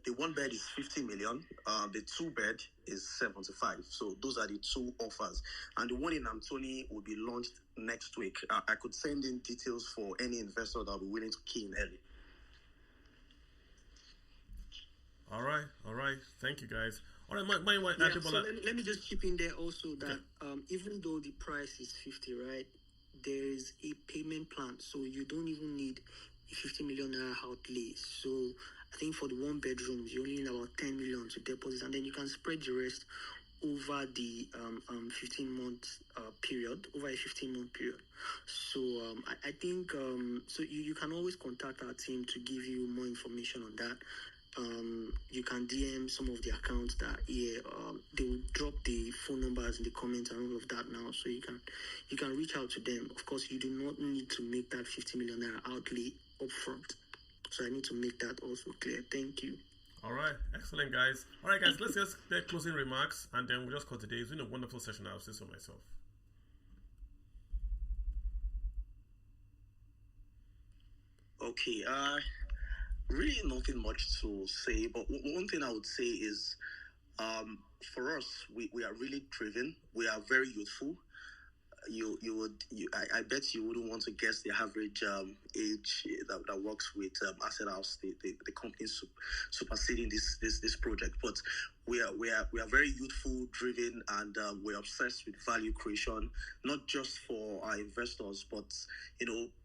The 1 bed is 50 million. The 2 bed is 75. So those are the 2 offers. And the one in Anthony will be launched next week. I could send in details for any investor that will be willing to key in early. All right. Thank you, guys. All right, let me just chip in there also that even though the price is 50, right, there is a payment plan, so you don't even need a 50 million naira outlay. So I think for the 1 bedroom, you only need about 10 million to deposit, and then you can spread the rest over the 15-month period, over a 15-month period. So I think so you can always contact our team to give you more information on that. You can DM some of the accounts that they will drop the phone numbers in the comments and all of that now, so you can reach out to them. Of course, you do not need to make that 50 million naira outlay upfront. So I need to make that also clear. Thank you. All right, excellent, guys. All right, guys, let's just get closing remarks, and then we'll just call today. It's been a wonderful session. I'll say so myself. Okay, really nothing much to say, but one thing I would say is for us, we are really driven. We are very youthful. I bet you wouldn't want to guess the average age that works with Asset House, the company superseding this project. But we are very youthful, driven, and we're obsessed with value creation, not just for our investors, but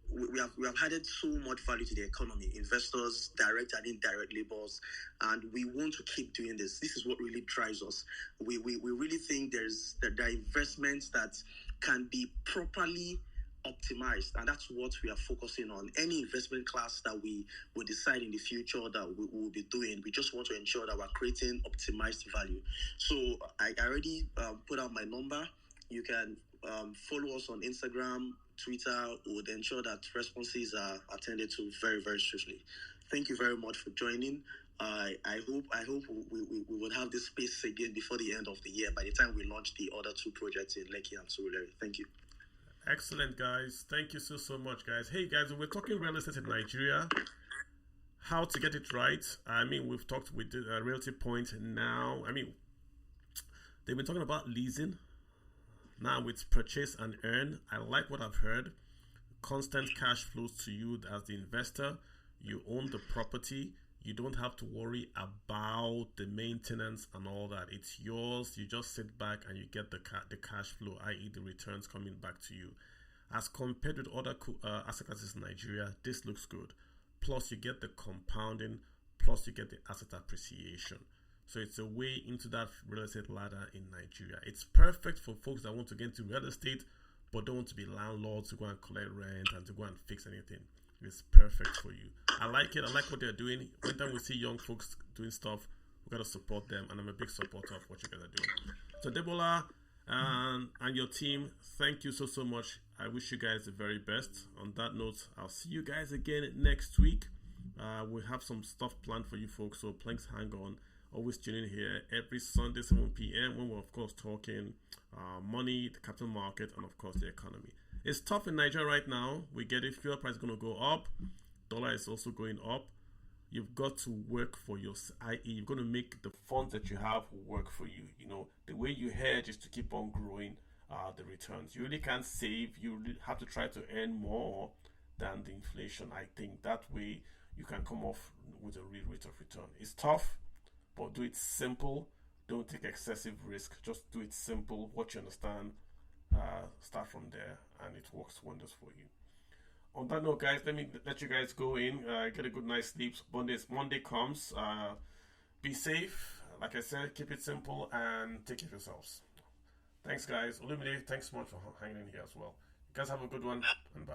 we have added so much value to the economy, investors, direct and indirect labors, and we want to keep doing this. This is what really drives us. We really think there are investments that can be properly optimized, and that's what we are focusing on. Any investment class that we will decide in the future that we will be doing, we just want to ensure that we're creating optimized value. So I already put out my number. You can follow us on Instagram, Twitter. Would ensure that responses are attended to very, very swiftly. Thank you very much for joining. I hope we will have this space again before the end of the year, by the time we launch the other two projects in Lekki and Surulere. Thank you. Excellent, guys. Thank you so much, guys. Hey, guys, we're talking real estate in Nigeria. How to get it right. I mean, we've talked with Realty Point now. I mean, they've been talking about leasing. Now with purchase and earn. I like what I've heard. Constant cash flows to you as the investor. You own the property. You don't have to worry about the maintenance and all that. It's yours. You just sit back and you get the cash flow, i.e. the returns coming back to you. As compared with other asset classes in Nigeria, this looks good. Plus you get the compounding, plus you get the asset appreciation. So it's a way into that real estate ladder in Nigeria. It's perfect for folks that want to get into real estate but don't want to be landlords to go and collect rent and to go and fix anything. It's perfect for you. I like it. I like what they're doing. Anytime we see young folks doing stuff, we got to support them, and I'm a big supporter of what you guys are doing. So Debola and your team, thank you so much. I wish you guys the very best. On that note, I'll see you guys again next week. We have some stuff planned for you folks, so please hang on. Always tune in here every Sunday, 7 p.m. when we're, of course, talking money, the capital market, and, of course, the economy. It's tough in Nigeria right now. We get it. Fuel price is going to go up. Dollar is also going up. You've got to work for your, i.e. you're going to make the funds that you have work for you. You know, the way you hedge is to keep on growing the returns. You really can't save. You really have to try to earn more than the inflation. I think that way you can come off with a real rate of return. It's tough, but do it simple. Don't take excessive risk. Just do it simple. What you understand, start from there, and it works wonders for you. On that note, guys, let me let you guys go in, get a good night's sleep. Monday comes. Be safe. Like I said, keep it simple and take care of yourselves. Thanks, guys. Olumide, thanks so much for hanging in here as well. You guys have a good one, and bye.